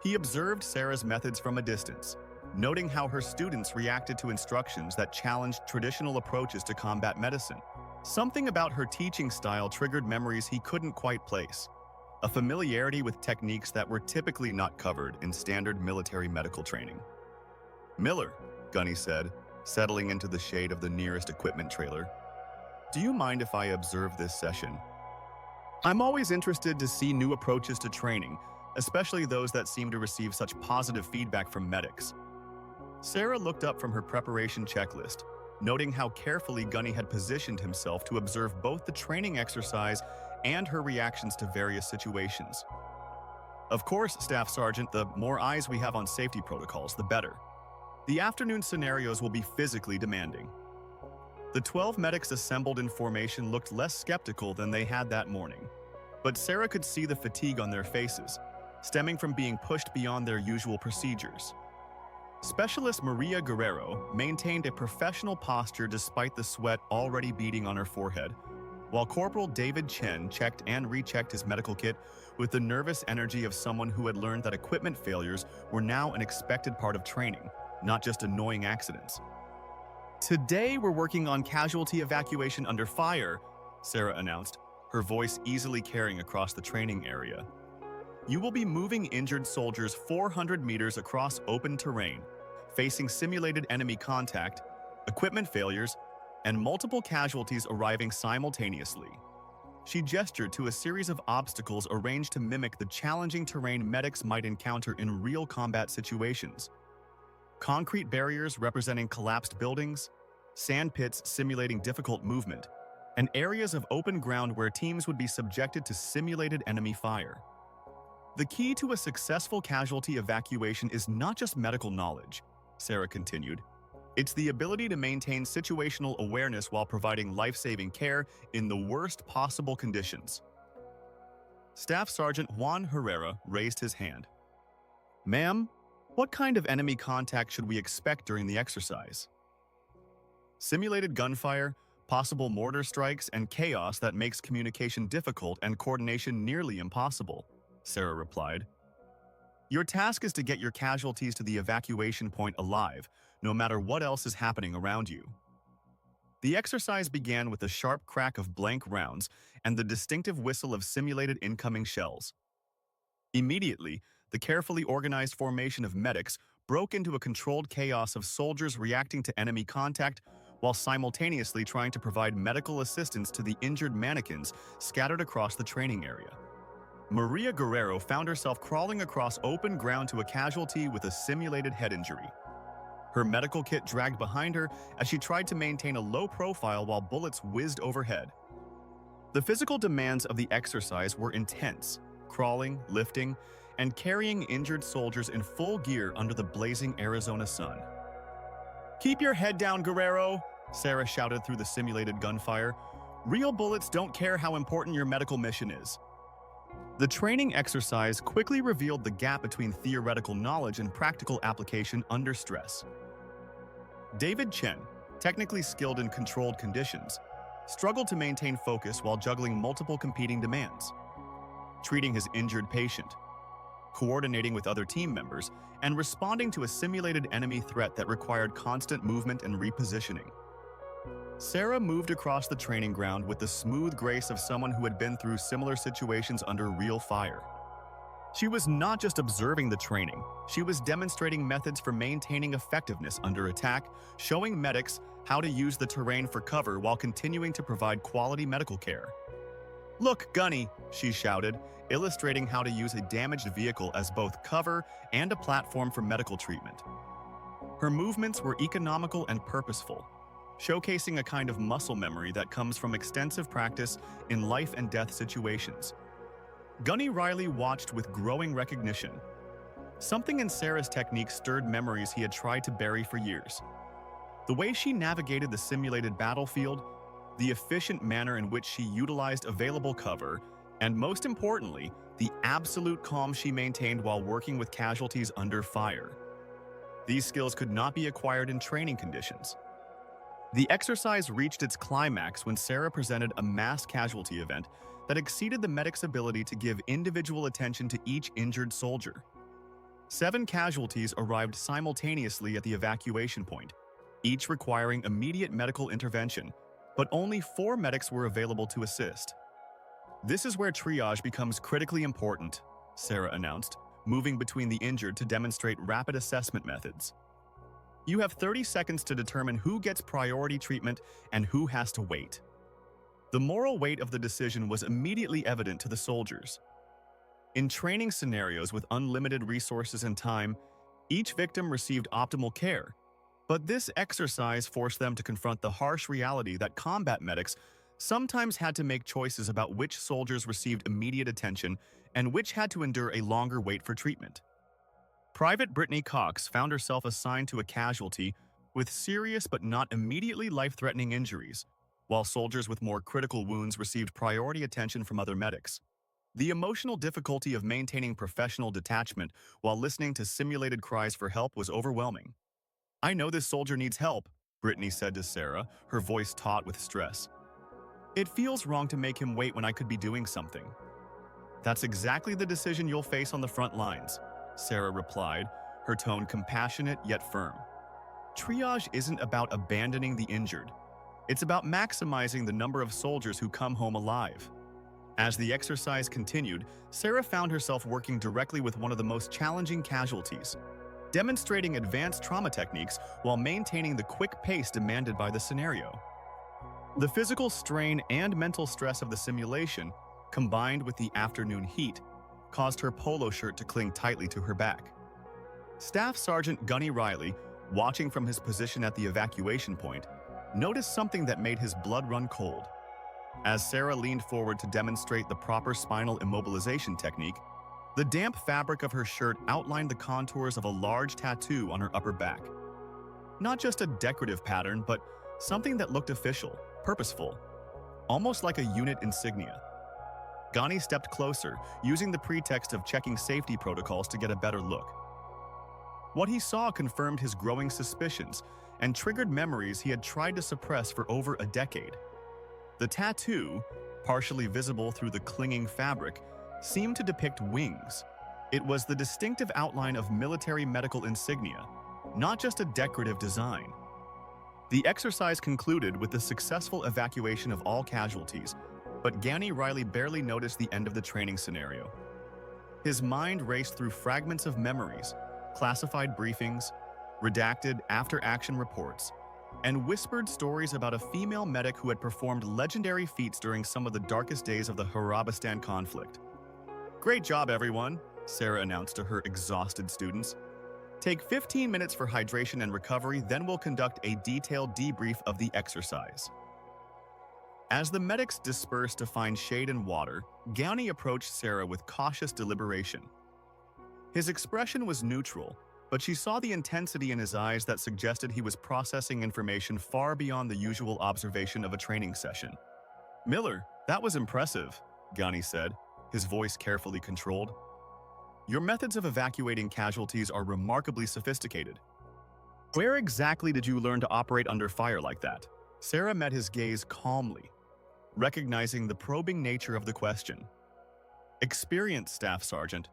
He observed Sarah's methods from a distance, noting how her students reacted to instructions that challenged traditional approaches to combat medicine. Something about her teaching style triggered memories he couldn't quite place, a familiarity with techniques that were typically not covered in standard military medical training. "Miller," Gunny said, settling into the shade of the nearest equipment trailer, "do you mind if I observe this session? I'm always interested to see new approaches to training, especially those that seem to receive such positive feedback from medics." Sarah looked up from her preparation checklist, noting how carefully Gunny had positioned himself to observe both the training exercise and her reactions to various situations. Of course, Staff Sergeant, the more eyes we have on safety protocols, the better. The afternoon scenarios will be physically demanding. The 12 medics assembled in formation looked less skeptical than they had that morning. But Sarah could see the fatigue on their faces, stemming from being pushed beyond their usual procedures. Specialist Maria Guerrero maintained a professional posture despite the sweat already beading on her forehead, while Corporal David Chen checked and rechecked his medical kit with the nervous energy of someone who had learned that equipment failures were now an expected part of training, not just annoying accidents. "Today we're working on casualty evacuation under fire," Sarah announced, her voice easily carrying across the training area. "You will be moving injured soldiers 400 meters across open terrain, facing simulated enemy contact, equipment failures, and multiple casualties arriving simultaneously." She gestured to a series of obstacles arranged to mimic the challenging terrain medics might encounter in real combat situations. Concrete barriers representing collapsed buildings, sand pits simulating difficult movement, and areas of open ground where teams would be subjected to simulated enemy fire. "The key to a successful casualty evacuation is not just medical knowledge," Sarah continued. "It's the ability to maintain situational awareness while providing life-saving care in the worst possible conditions." Staff Sergeant Juan Herrera raised his hand. "Ma'am, what kind of enemy contact should we expect during the exercise?" "Simulated gunfire, possible mortar strikes, and chaos that makes communication difficult and coordination nearly impossible," Sarah replied. "Your task is to get your casualties to the evacuation point alive, no matter what else is happening around you." The exercise began with the sharp crack of blank rounds and the distinctive whistle of simulated incoming shells. Immediately, the carefully organized formation of medics broke into a controlled chaos of soldiers reacting to enemy contact while simultaneously trying to provide medical assistance to the injured mannequins scattered across the training area. Maria Guerrero found herself crawling across open ground to a casualty with a simulated head injury. Her medical kit dragged behind her as she tried to maintain a low profile while bullets whizzed overhead. The physical demands of the exercise were intense, crawling, lifting, and carrying injured soldiers in full gear under the blazing Arizona sun. "Keep your head down, Guerrero," Sarah shouted through the simulated gunfire. "Real bullets don't care how important your medical mission is." The training exercise quickly revealed the gap between theoretical knowledge and practical application under stress. David Chen, technically skilled in controlled conditions, struggled to maintain focus while juggling multiple competing demands. Treating his injured patient, coordinating with other team members, and responding to a simulated enemy threat that required constant movement and repositioning. Sarah moved across the training ground with the smooth grace of someone who had been through similar situations under real fire. She was not just observing the training, she was demonstrating methods for maintaining effectiveness under attack, showing medics how to use the terrain for cover while continuing to provide quality medical care. "Look, Gunny," she shouted, illustrating how to use a damaged vehicle as both cover and a platform for medical treatment. Her movements were economical and purposeful, showcasing a kind of muscle memory that comes from extensive practice in life and death situations. Gunny Riley watched with growing recognition. Something in Sarah's technique stirred memories he had tried to bury for years. The way she navigated the simulated battlefield, the efficient manner in which she utilized available cover, and most importantly, the absolute calm she maintained while working with casualties under fire. These skills could not be acquired in training conditions. The exercise reached its climax when Sarah presented a mass casualty event that exceeded the medic's ability to give individual attention to each injured soldier. 7 casualties arrived simultaneously at the evacuation point, each requiring immediate medical intervention, but only 4 medics were available to assist. "This is where triage becomes critically important," Sarah announced, moving between the injured to demonstrate rapid assessment methods. "You have 30 seconds to determine who gets priority treatment and who has to wait." The moral weight of the decision was immediately evident to the soldiers. In training scenarios with unlimited resources and time, each victim received optimal care, but this exercise forced them to confront the harsh reality that combat medics sometimes had to make choices about which soldiers received immediate attention and which had to endure a longer wait for treatment. Private Brittany Cox found herself assigned to a casualty with serious but not immediately life-threatening injuries, while soldiers with more critical wounds received priority attention from other medics. The emotional difficulty of maintaining professional detachment while listening to simulated cries for help was overwhelming. "I know this soldier needs help," Brittany said to Sarah, her voice taut with stress. "It feels wrong to make him wait when I could be doing something." "That's exactly the decision you'll face on the front lines," Sarah replied, her tone compassionate yet firm. "Triage isn't about abandoning the injured. It's about maximizing the number of soldiers who come home alive." As the exercise continued, Sarah found herself working directly with one of the most challenging casualties, demonstrating advanced trauma techniques while maintaining the quick pace demanded by the scenario. The physical strain and mental stress of the simulation, combined with the afternoon heat, caused her polo shirt to cling tightly to her back. Staff Sergeant Gunny Riley, watching from his position at the evacuation point, noticed something that made his blood run cold. As Sarah leaned forward to demonstrate the proper spinal immobilization technique, the damp fabric of her shirt outlined the contours of a large tattoo on her upper back. Not just a decorative pattern, but something that looked official, purposeful, almost like a unit insignia. Ghani stepped closer, using the pretext of checking safety protocols to get a better look. What he saw confirmed his growing suspicions and triggered memories he had tried to suppress for over a decade. The tattoo, partially visible through the clinging fabric, seemed to depict wings. It was the distinctive outline of military medical insignia, not just a decorative design. The exercise concluded with the successful evacuation of all casualties, but Ghani Riley barely noticed the end of the training scenario. His mind raced through fragments of memories, classified briefings, redacted after-action reports, and whispered stories about a female medic who had performed legendary feats during some of the darkest days of the Harabistan conflict. "Great job, everyone," Sarah announced to her exhausted students. "Take 15 minutes for hydration and recovery, then we'll conduct a detailed debrief of the exercise." As the medics dispersed to find shade and water, Ghani approached Sarah with cautious deliberation. His expression was neutral, but she saw the intensity in his eyes that suggested he was processing information far beyond the usual observation of a training session. "Miller, that was impressive," Ghani said, his voice carefully controlled. "Your methods of evacuating casualties are remarkably sophisticated. Where exactly did you learn to operate under fire like that?" Sarah met his gaze calmly, recognizing the probing nature of the question. "Experience, Staff Sergeant.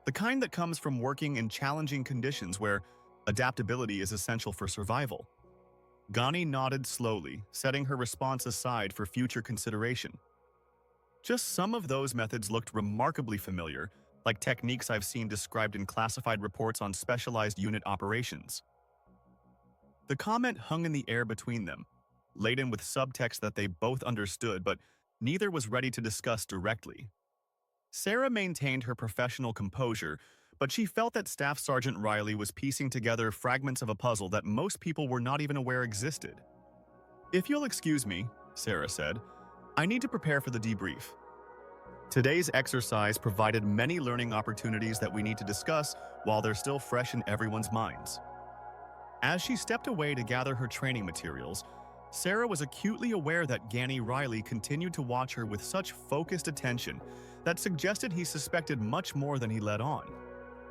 The kind that comes from working in challenging conditions where adaptability is essential for survival." Ghani nodded slowly, setting her response aside for future consideration. "Just some of those methods looked remarkably familiar, like techniques I've seen described in classified reports on specialized unit operations." The comment hung in the air between them, laden with subtext that they both understood, but neither was ready to discuss directly. Sarah maintained her professional composure, but she felt that Staff Sergeant Riley was piecing together fragments of a puzzle that most people were not even aware existed. "If you'll excuse me," Sarah said, "I need to prepare for the debrief." Today's exercise provided many learning opportunities that we need to discuss while they're still fresh in everyone's minds. As she stepped away to gather her training materials, Sarah was acutely aware that Ghani Riley continued to watch her with such focused attention that suggested he suspected much more than he let on.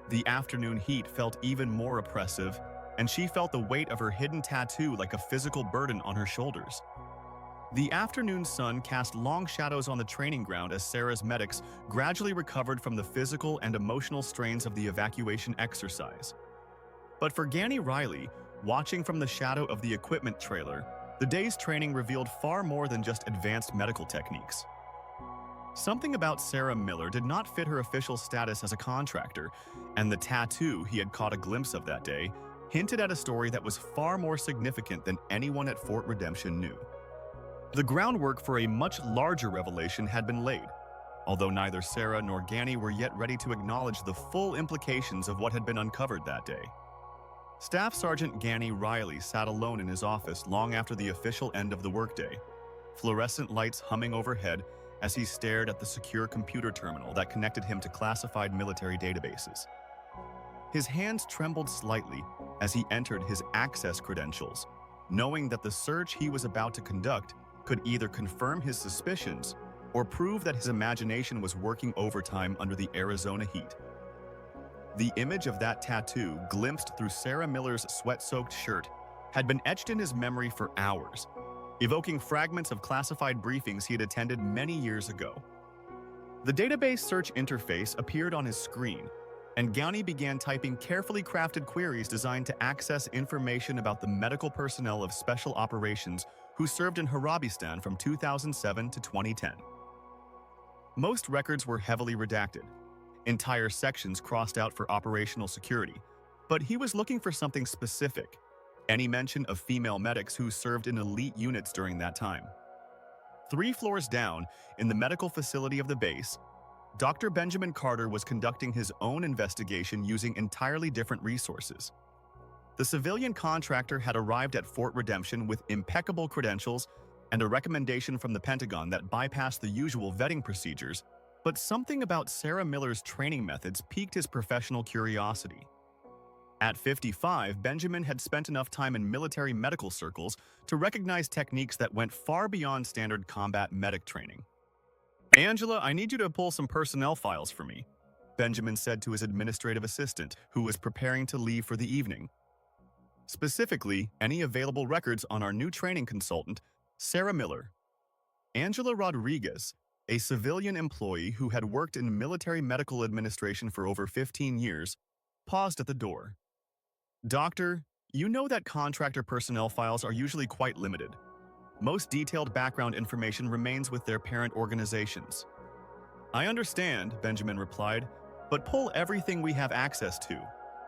The afternoon heat felt even more oppressive, and she felt the weight of her hidden tattoo like a physical burden on her shoulders. The afternoon sun cast long shadows on the training ground as Sarah's medics gradually recovered from the physical and emotional strains of the evacuation exercise. But for Ghani Riley, watching from the shadow of the equipment trailer, the day's training revealed far more than just advanced medical techniques. Something about Sarah Miller did not fit her official status as a contractor, and the tattoo he had caught a glimpse of that day hinted at a story that was far more significant than anyone at Fort Redemption knew. The groundwork for a much larger revelation had been laid, although neither Sarah nor Ghani were yet ready to acknowledge the full implications of what had been uncovered that day. Staff Sergeant Ghani Riley sat alone in his office long after the official end of the workday, fluorescent lights humming overhead as he stared at the secure computer terminal that connected him to classified military databases. His hands trembled slightly as he entered his access credentials, knowing that the search he was about to conduct could either confirm his suspicions or prove that his imagination was working overtime under the Arizona heat. The image of that tattoo, glimpsed through Sarah Miller's sweat-soaked shirt, had been etched in his memory for hours, evoking fragments of classified briefings he had attended many years ago. The database search interface appeared on his screen, and Gowney began typing carefully crafted queries designed to access information about the medical personnel of Special Operations who served in Harabistan from 2007 to 2010. Most records were heavily redacted. Entire sections crossed out for operational security, but he was looking for something specific: any mention of female medics who served in elite units during that time. 3 floors down, in the medical facility of the base, Dr. Benjamin Carter was conducting his own investigation using entirely different resources. The civilian contractor had arrived at Fort Redemption with impeccable credentials and a recommendation from the Pentagon that bypassed the usual vetting procedures, but something about Sarah Miller's training methods piqued his professional curiosity. At 55, Benjamin had spent enough time in military medical circles to recognize techniques that went far beyond standard combat medic training. "Angela, I need you to pull some personnel files for me," Benjamin said to his administrative assistant, who was preparing to leave for the evening. "Specifically, any available records on our new training consultant, Sarah Miller." Angela Rodriguez, a civilian employee who had worked in military medical administration for over 15 years, paused at the door. "Doctor, you know that contractor personnel files are usually quite limited. Most detailed background information remains with their parent organizations." "I understand," Benjamin replied, "but pull everything we have access to.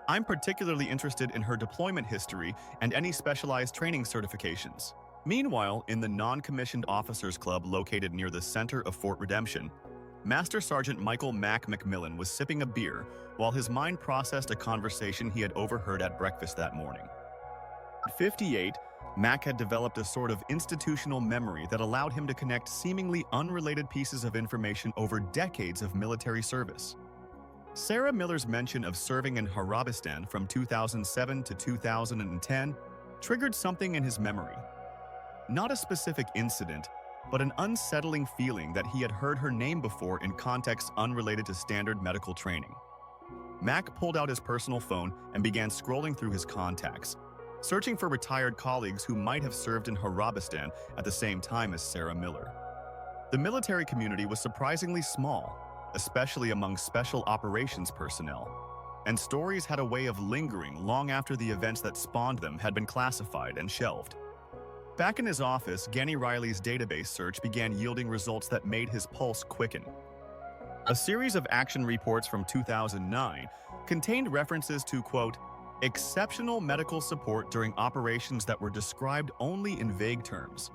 I'm particularly interested in her deployment history and any specialized training certifications." Meanwhile, in the non-commissioned officers club located near the center of Fort Redemption, Master Sergeant Michael Mac McMillan was sipping a beer while his mind processed a conversation he had overheard at breakfast that morning. At 58, Mac had developed a sort of institutional memory that allowed him to connect seemingly unrelated pieces of information over decades of military service. Sarah Miller's mention of serving in Harabistan from 2007 to 2010 triggered something in his memory. Not a specific incident, but an unsettling feeling that he had heard her name before in contexts unrelated to standard medical training. Mac pulled out his personal phone and began scrolling through his contacts, searching for retired colleagues who might have served in Harabistan at the same time as Sarah Miller. The military community was surprisingly small, especially among special operations personnel, and stories had a way of lingering long after the events that spawned them had been classified and shelved. Back in his office, Ganny Riley's database search began yielding results that made his pulse quicken. A series of action reports from 2009 contained references to, quote, exceptional medical support during operations that were described only in vague terms.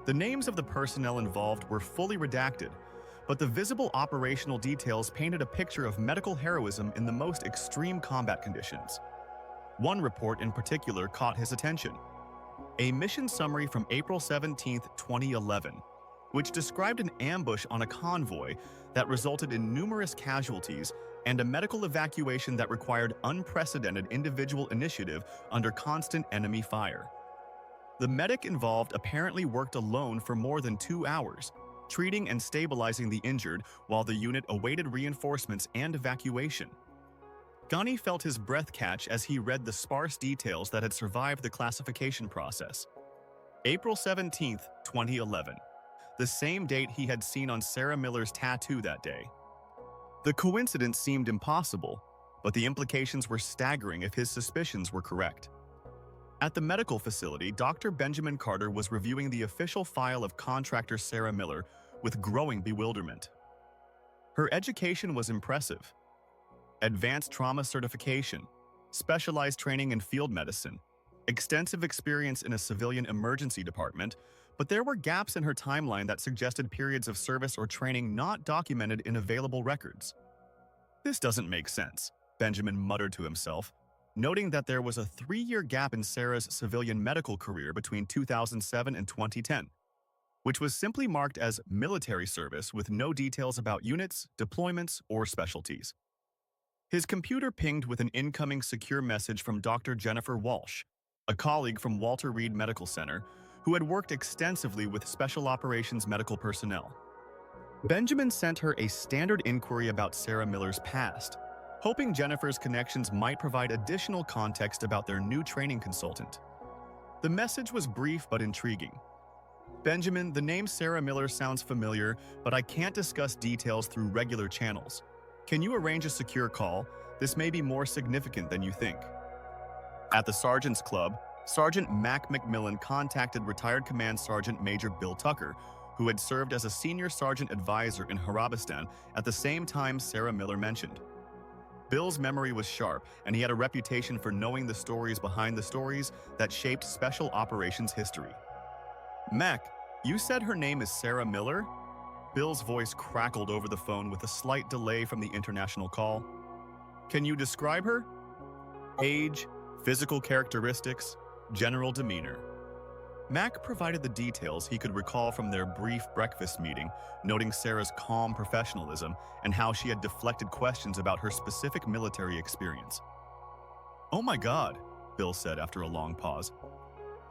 The names of the personnel involved were fully redacted, but the visible operational details painted a picture of medical heroism in the most extreme combat conditions. One report in particular caught his attention: a mission summary from April 17, 2011, which described an ambush on a convoy that resulted in numerous casualties and a medical evacuation that required unprecedented individual initiative under constant enemy fire. The medic involved apparently worked alone for more than 2 hours, treating and stabilizing the injured while the unit awaited reinforcements and evacuation. Ghani felt his breath catch as he read the sparse details that had survived the classification process. April 17, 2011, the same date he had seen on Sarah Miller's tattoo that day. The coincidence seemed impossible, but the implications were staggering if his suspicions were correct. At the medical facility, Dr. Benjamin Carter was reviewing the official file of contractor Sarah Miller with growing bewilderment. Her education was impressive: advanced trauma certification, specialized training in field medicine, extensive experience in a civilian emergency department, but there were gaps in her timeline that suggested periods of service or training not documented in available records. "This doesn't make sense," Benjamin muttered to himself, noting that there was a 3-year gap in Sarah's civilian medical career between 2007 and 2010. which was simply marked as military service with no details about units, deployments, or specialties. His computer pinged with an incoming secure message from Dr. Jennifer Walsh, a colleague from Walter Reed Medical Center who had worked extensively with special operations medical personnel. Benjamin sent her a standard inquiry about Sarah Miller's past, hoping Jennifer's connections might provide additional context about their new training consultant. The message was brief but intriguing. Benjamin, the name Sarah Miller sounds familiar, but I can't discuss details through regular channels. Can you arrange a secure call? This may be more significant than you think. At the Sergeant's Club, Sergeant Mac McMillan contacted retired Command Sergeant Major Bill Tucker, who had served as a senior sergeant advisor in Harabistan at the same time Sarah Miller mentioned. Bill's memory was sharp, and he had a reputation for knowing the stories behind the stories that shaped special operations history. Mac, you said her name is Sarah Miller? Bill's voice crackled over the phone with a slight delay from the international call. Can you describe her? Age, physical characteristics, general demeanor. Mac provided the details he could recall from their brief breakfast meeting, noting Sarah's calm professionalism and how she had deflected questions about her specific military experience. Oh my God, Bill said after a long pause.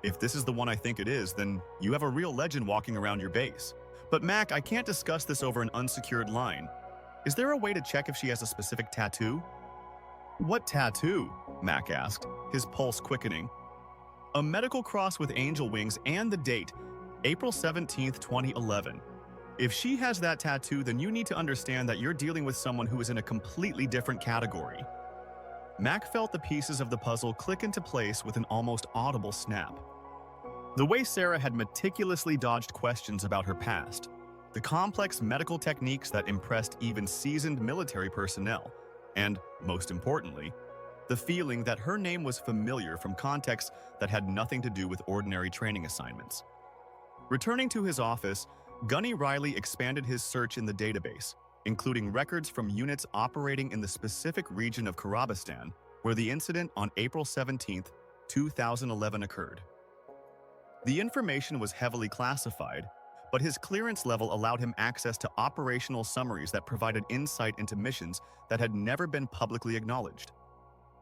If this is the one I think it is, then you have a real legend walking around your base. But Mac, I can't discuss this over an unsecured line. Is there a way to check if she has a specific tattoo? What tattoo? Mac asked, his pulse quickening. A medical cross with angel wings and the date, April 17, 2011. If she has that tattoo, then you need to understand that you're dealing with someone who is in a completely different category. Mac felt the pieces of the puzzle click into place with an almost audible snap. The way Sarah had meticulously dodged questions about her past, the complex medical techniques that impressed even seasoned military personnel, and, most importantly, the feeling that her name was familiar from contexts that had nothing to do with ordinary training assignments. Returning to his office, Gunny Riley expanded his search in the database, including records from units operating in the specific region of Karabistan, where the incident on April 17, 2011 occurred. The information was heavily classified, but his clearance level allowed him access to operational summaries that provided insight into missions that had never been publicly acknowledged.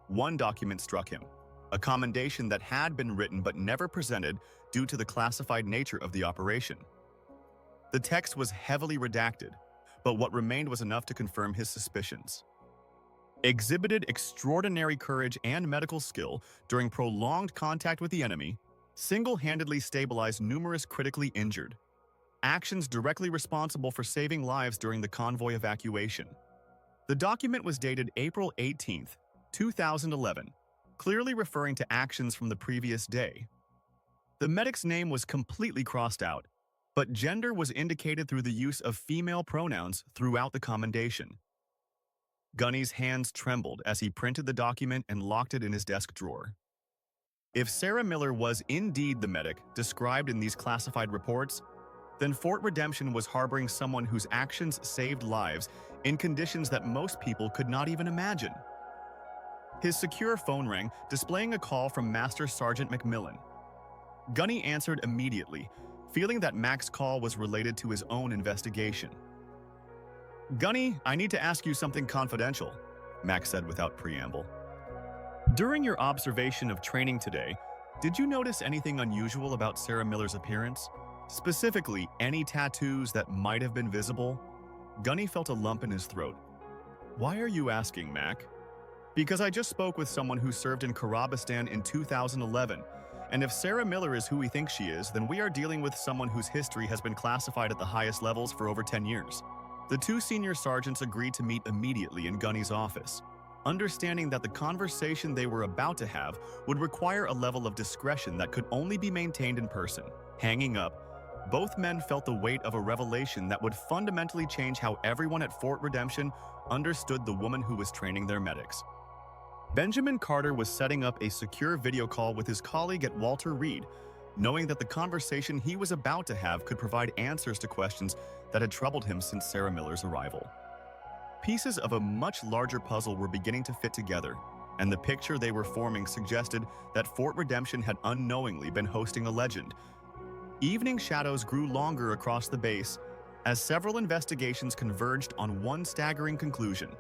One document struck him, a commendation that had been written but never presented due to the classified nature of the operation. The text was heavily redacted, but what remained was enough to confirm his suspicions. Exhibited extraordinary courage and medical skill during prolonged contact with the enemy, single-handedly stabilized numerous critically injured. Actions directly responsible for saving lives during the convoy evacuation. The document was dated April 18, 2011, clearly referring to actions from the previous day. The medic's name was completely crossed out, but gender was indicated through the use of female pronouns throughout the commendation. Gunny's hands trembled as he printed the document and locked it in his desk drawer. If Sarah Miller was indeed the medic described in these classified reports, then Fort Redemption was harboring someone whose actions saved lives in conditions that most people could not even imagine. His secure phone rang, displaying a call from Master Sergeant McMillan. Gunny answered immediately, feeling that Mac's call was related to his own investigation. Gunny, I need to ask you something confidential, Mac said without preamble. During your observation of training today, did you notice anything unusual about Sarah Miller's appearance? Specifically, any tattoos that might have been visible? Gunny felt a lump in his throat. Why are you asking, Mac? Because I just spoke with someone who served in Karabistan in 2011, and if Sarah Miller is who we think she is, then we are dealing with someone whose history has been classified at the highest levels for over 10 years. The two senior sergeants agreed to meet immediately in Gunny's office, understanding that the conversation they were about to have would require a level of discretion that could only be maintained in person. Hanging up, both men felt the weight of a revelation that would fundamentally change how everyone at Fort Redemption understood the woman who was training their medics. Benjamin Carter was setting up a secure video call with his colleague at Walter Reed, knowing that the conversation he was about to have could provide answers to questions that had troubled him since Sarah Miller's arrival. Pieces of a much larger puzzle were beginning to fit together, and the picture they were forming suggested that Fort Redemption had unknowingly been hosting a legend, Evening shadows grew longer across the base as several investigations converged on one staggering conclusion.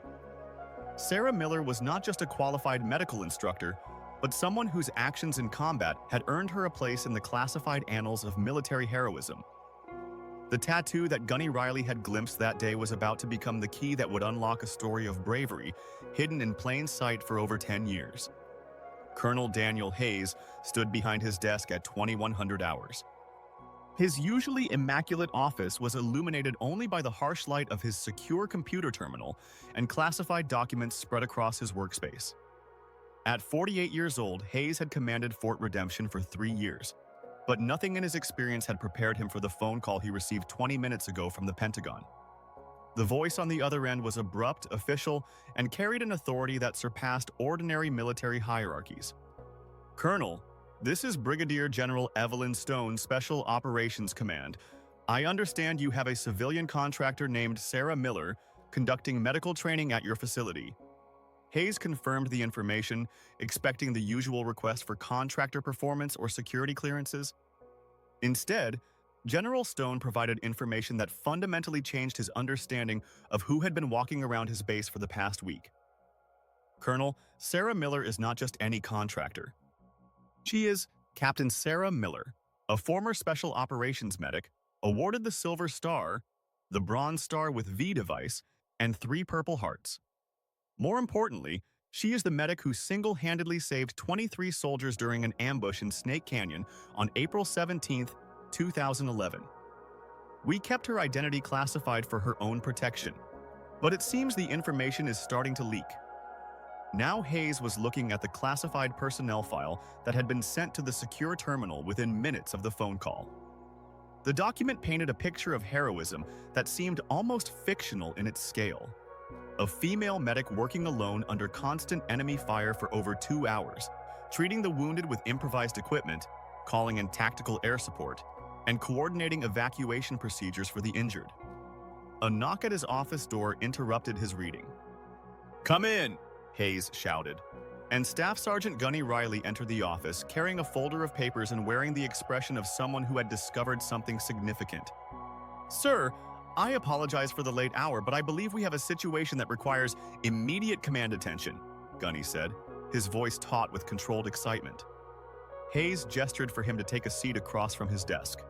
Sarah Miller was not just a qualified medical instructor, but someone whose actions in combat had earned her a place in the classified annals of military heroism. The tattoo that Gunny Riley had glimpsed that day was about to become the key that would unlock a story of bravery hidden in plain sight for over 10 years. Colonel Daniel Hayes stood behind his desk at 2100 hours. His usually immaculate office was illuminated only by the harsh light of his secure computer terminal and classified documents spread across his workspace. At 48 years old, Hayes had commanded Fort Redemption for 3 years, but nothing in his experience had prepared him for the phone call he received 20 minutes ago from the Pentagon. The voice on the other end was abrupt, official, and carried an authority that surpassed ordinary military hierarchies. "Colonel, this is Brigadier General Evelyn Stone, Special Operations Command. I understand you have a civilian contractor named Sarah Miller conducting medical training at your facility." Hayes confirmed the information, expecting the usual request for contractor performance or security clearances. Instead, General Stone provided information that fundamentally changed his understanding of who had been walking around his base for the past week. "Colonel, Sarah Miller is not just any contractor. She is Captain Sarah Miller, a former Special Operations medic, awarded the Silver Star, the Bronze Star with V device, and 3 Purple Hearts. More importantly, she is the medic who single-handedly saved 23 soldiers during an ambush in Snake Canyon on April 17, 2011. We kept her identity classified for her own protection, but it seems the information is starting to leak." Now Hayes was looking at the classified personnel file that had been sent to the secure terminal within minutes of the phone call. The document painted a picture of heroism that seemed almost fictional in its scale. A female medic working alone under constant enemy fire for over 2 hours, treating the wounded with improvised equipment, calling in tactical air support, and coordinating evacuation procedures for the injured. A knock at his office door interrupted his reading. "Come in!" Hayes shouted, and Staff Sergeant Gunny Riley entered the office carrying a folder of papers and wearing the expression of someone who had discovered something significant. "Sir, I apologize for the late hour, but I believe we have a situation that requires immediate command attention," Gunny said, his voice taut with controlled excitement. Hayes gestured for him to take a seat across from his desk.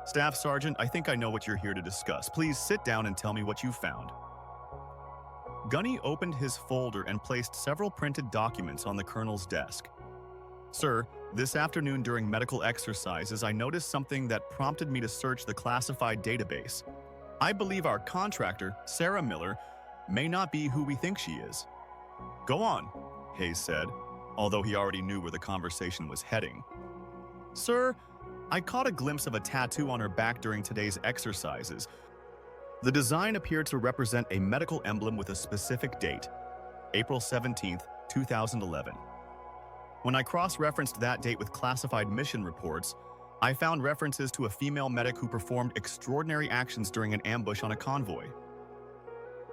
"Staff Sergeant, I think I know what you're here to discuss. Please sit down and tell me what you found." Gunny opened his folder and placed several printed documents on the colonel's desk. "Sir, this afternoon during medical exercises, I noticed something that prompted me to search the classified database. I believe our contractor, Sarah Miller, may not be who we think she is." "Go on," Hayes said, although he already knew where the conversation was heading. "Sir, I caught a glimpse of a tattoo on her back during today's exercises. The design appeared to represent a medical emblem with a specific date, April 17, 2011. When I cross-referenced that date with classified mission reports, I found references to a female medic who performed extraordinary actions during an ambush on a convoy."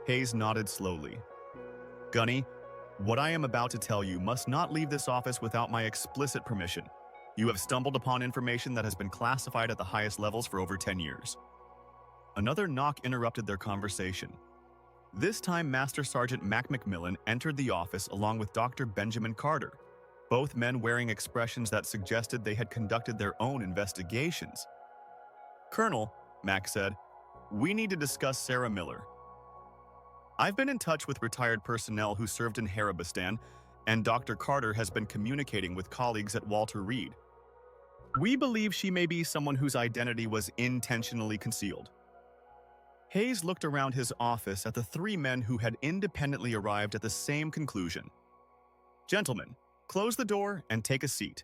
Hayes nodded slowly. "Gunny, what I am about to tell you must not leave this office without my explicit permission. You have stumbled upon information that has been classified at the highest levels for over 10 years. Another knock interrupted their conversation. This time, Master Sergeant Mac McMillan entered the office along with Dr. Benjamin Carter, both men wearing expressions that suggested they had conducted their own investigations. "Colonel," Mac said, "we need to discuss Sarah Miller. I've been in touch with retired personnel who served in Harabistan, and Dr. Carter has been communicating with colleagues at Walter Reed. We believe she may be someone whose identity was intentionally concealed." Hayes looked around his office at the 3 men who had independently arrived at the same conclusion. "Gentlemen, close the door and take a seat.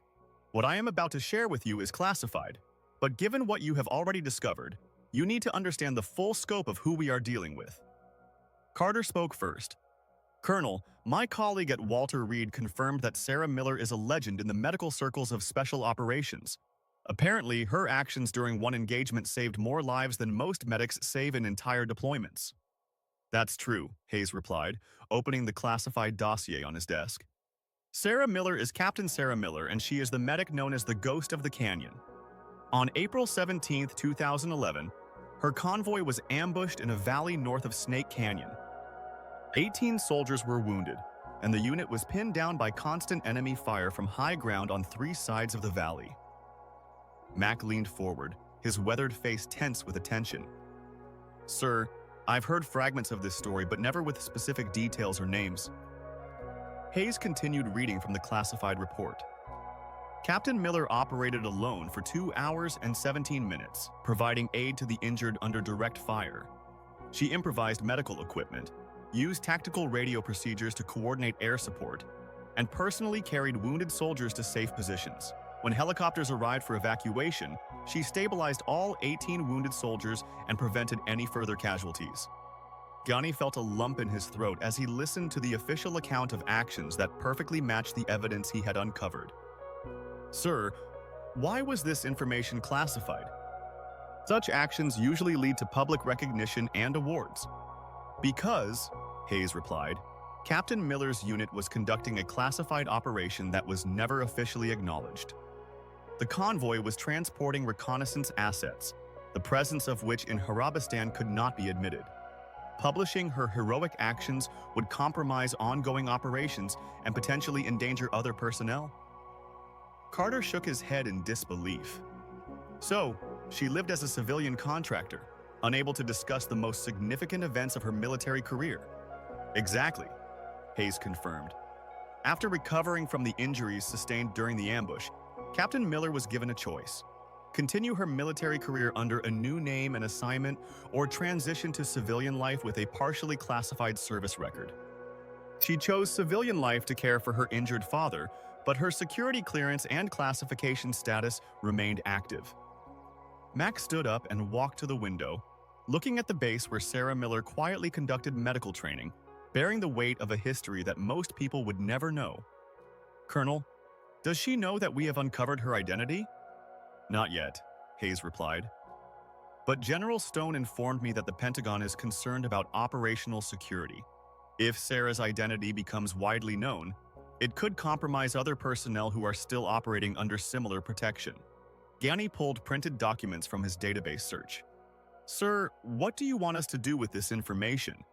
What I am about to share with you is classified, but given what you have already discovered, you need to understand the full scope of who we are dealing with." Carter spoke first. "Colonel, my colleague at Walter Reed confirmed that Sarah Miller is a legend in the medical circles of special operations. Apparently, her actions during one engagement saved more lives than most medics save in entire deployments." "That's true," Hayes replied, opening the classified dossier on his desk. "Sarah Miller is Captain Sarah Miller, and she is the medic known as the Ghost of the Canyon. On April 17, 2011, her convoy was ambushed in a valley north of Snake Canyon. 18 soldiers were wounded, and the unit was pinned down by constant enemy fire from high ground on 3 sides of the valley. Mac leaned forward, his weathered face tense with attention. "Sir, I've heard fragments of this story, but never with specific details or names." Hayes continued reading from the classified report. Captain Miller operated alone for 2 hours and 17 minutes, providing aid to the injured under direct fire. She improvised medical equipment, used tactical radio procedures to coordinate air support, and personally carried wounded soldiers to safe positions. When helicopters arrived for evacuation, she stabilized all 18 wounded soldiers and prevented any further casualties. Ghani felt a lump in his throat as he listened to the official account of actions that perfectly matched the evidence he had uncovered. "Sir, why was this information classified?" "Such actions usually lead to public recognition and awards." "Because," Hayes replied, "Captain Miller's unit was conducting a classified operation that was never officially acknowledged. The convoy was transporting reconnaissance assets, the presence of which in Harabistan could not be admitted. Publishing her heroic actions would compromise ongoing operations and potentially endanger other personnel." Carter shook his head in disbelief. "So, she lived as a civilian contractor, unable to discuss the most significant events of her military career." "Exactly," Hayes confirmed. After recovering from the injuries sustained during the ambush, Captain Miller was given a choice: continue her military career under a new name and assignment, or transition to civilian life with a partially classified service record. She chose civilian life to care for her injured father, but her security clearance and classification status remained active. Max stood up and walked to the window, looking at the base where Sarah Miller quietly conducted medical training, bearing the weight of a history that most people would never know. "Colonel, does she know that we have uncovered her identity?" "Not yet," Hayes replied. "But General Stone informed me that the Pentagon is concerned about operational security. If Sarah's identity becomes widely known, it could compromise other personnel who are still operating under similar protection." Ghani pulled printed documents from his database search. "Sir, what do you want us to do with this information?"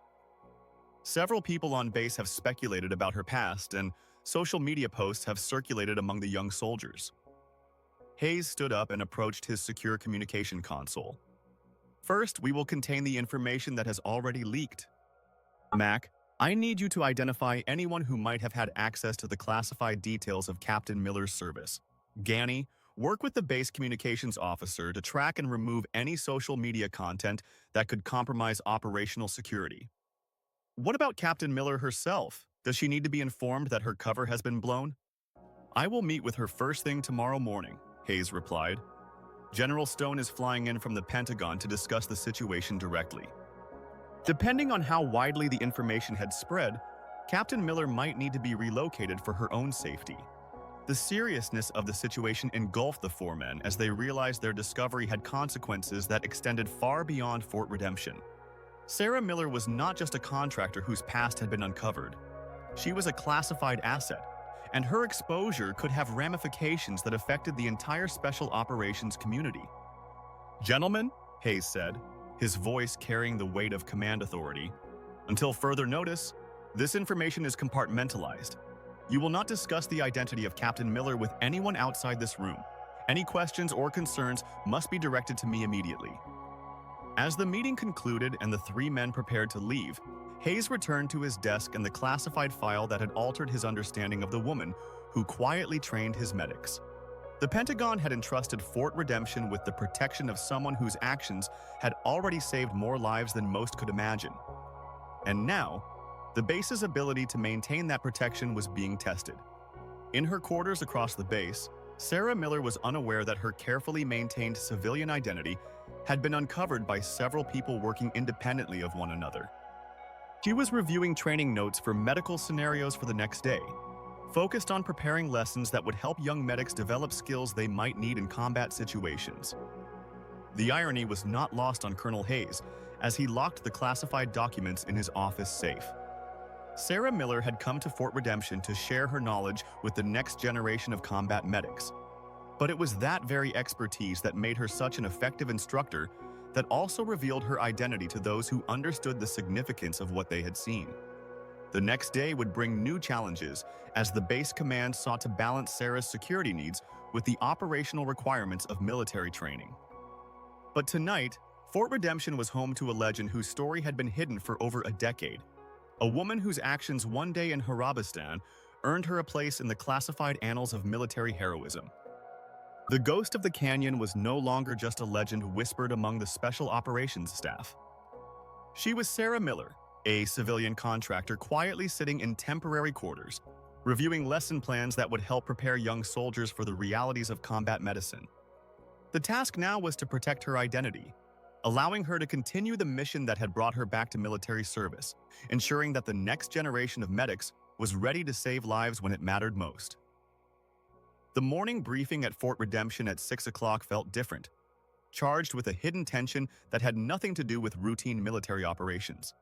"Several people on base have speculated about her past, and social media posts have circulated among the young soldiers." Hayes stood up and approached his secure communication console. "First, we will contain the information that has already leaked. Mac, I need you to identify anyone who might have had access to the classified details of Captain Miller's service. Ghani, work with the base communications officer to track and remove any social media content that could compromise operational security." "What about Captain Miller herself? Does she need to be informed that her cover has been blown?" "I will meet with her first thing tomorrow morning," Hayes replied. "General Stone is flying in from the Pentagon to discuss the situation directly." Depending on how widely the information had spread, Captain Miller might need to be relocated for her own safety. The seriousness of the situation engulfed the 4 men as they realized their discovery had consequences that extended far beyond Fort Redemption. Sarah Miller was not just a contractor whose past had been uncovered. She was a classified asset, and her exposure could have ramifications that affected the entire special operations community. "Gentlemen," Hayes said, his voice carrying the weight of command authority, "until further notice, this information is compartmentalized. You will not discuss the identity of Captain Miller with anyone outside this room. Any questions or concerns must be directed to me immediately." As the meeting concluded and the 3 men prepared to leave, Hayes returned to his desk and the classified file that had altered his understanding of the woman who quietly trained his medics. The Pentagon had entrusted Fort Redemption with the protection of someone whose actions had already saved more lives than most could imagine. And now, the base's ability to maintain that protection was being tested. In her quarters across the base, Sarah Miller was unaware that her carefully maintained civilian identity had been uncovered by several people working independently of one another. She was reviewing training notes for medical scenarios for the next day, focused on preparing lessons that would help young medics develop skills they might need in combat situations. The irony was not lost on Colonel Hayes as he locked the classified documents in his office safe. Sarah Miller had come to Fort Redemption to share her knowledge with the next generation of combat medics. But it was that very expertise that made her such an effective instructor that also revealed her identity to those who understood the significance of what they had seen. The next day would bring new challenges as the base command sought to balance Sarah's security needs with the operational requirements of military training. But tonight, Fort Redemption was home to a legend whose story had been hidden for over a decade. A woman whose actions one day in Harabistan earned her a place in the classified annals of military heroism. The ghost of the canyon was no longer just a legend whispered among the special operations staff. She was Sarah Miller, a civilian contractor quietly sitting in temporary quarters, reviewing lesson plans that would help prepare young soldiers for the realities of combat medicine. The task now was to protect her identity, allowing her to continue the mission that had brought her back to military service, ensuring that the next generation of medics was ready to save lives when it mattered most. The morning briefing at Fort Redemption at 6 o'clock felt different, charged with a hidden tension that had nothing to do with routine military operations.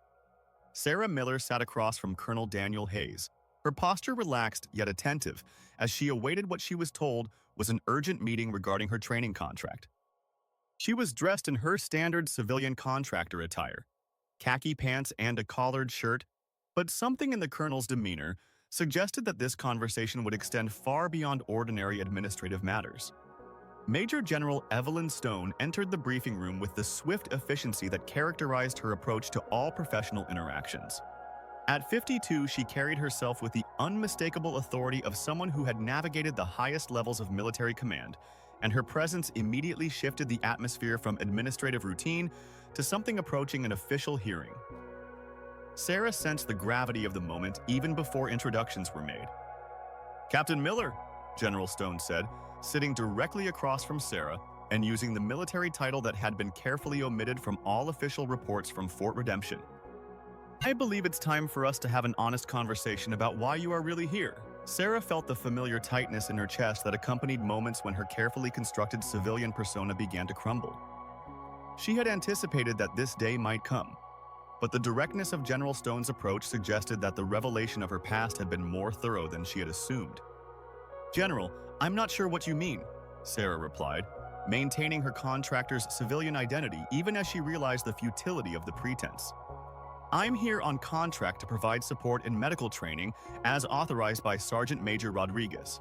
Sarah Miller sat across from Colonel Daniel Hayes, her posture relaxed yet attentive as she awaited what she was told was an urgent meeting regarding her training contract. She was dressed in her standard civilian contractor attire, khaki pants and a collared shirt, but something in the colonel's demeanor suggested that this conversation would extend far beyond ordinary administrative matters. Major General Evelyn Stone entered the briefing room with the swift efficiency that characterized her approach to all professional interactions. At 52, she carried herself with the unmistakable authority of someone who had navigated the highest levels of military command, and her presence immediately shifted the atmosphere from administrative routine to something approaching an official hearing. Sarah sensed the gravity of the moment even before introductions were made. "Captain Miller," General Stone said, sitting directly across from Sarah and using the military title that had been carefully omitted from all official reports from Fort Redemption. "I believe it's time for us to have an honest conversation about why you are really here." Sarah felt the familiar tightness in her chest that accompanied moments when her carefully constructed civilian persona began to crumble. She had anticipated that this day might come, but the directness of General Stone's approach suggested that the revelation of her past had been more thorough than she had assumed. "General, I'm not sure what you mean," Sarah replied, maintaining her contractor's civilian identity even as she realized the futility of the pretense. "I'm here on contract to provide support in medical training as authorized by Sergeant Major Rodriguez."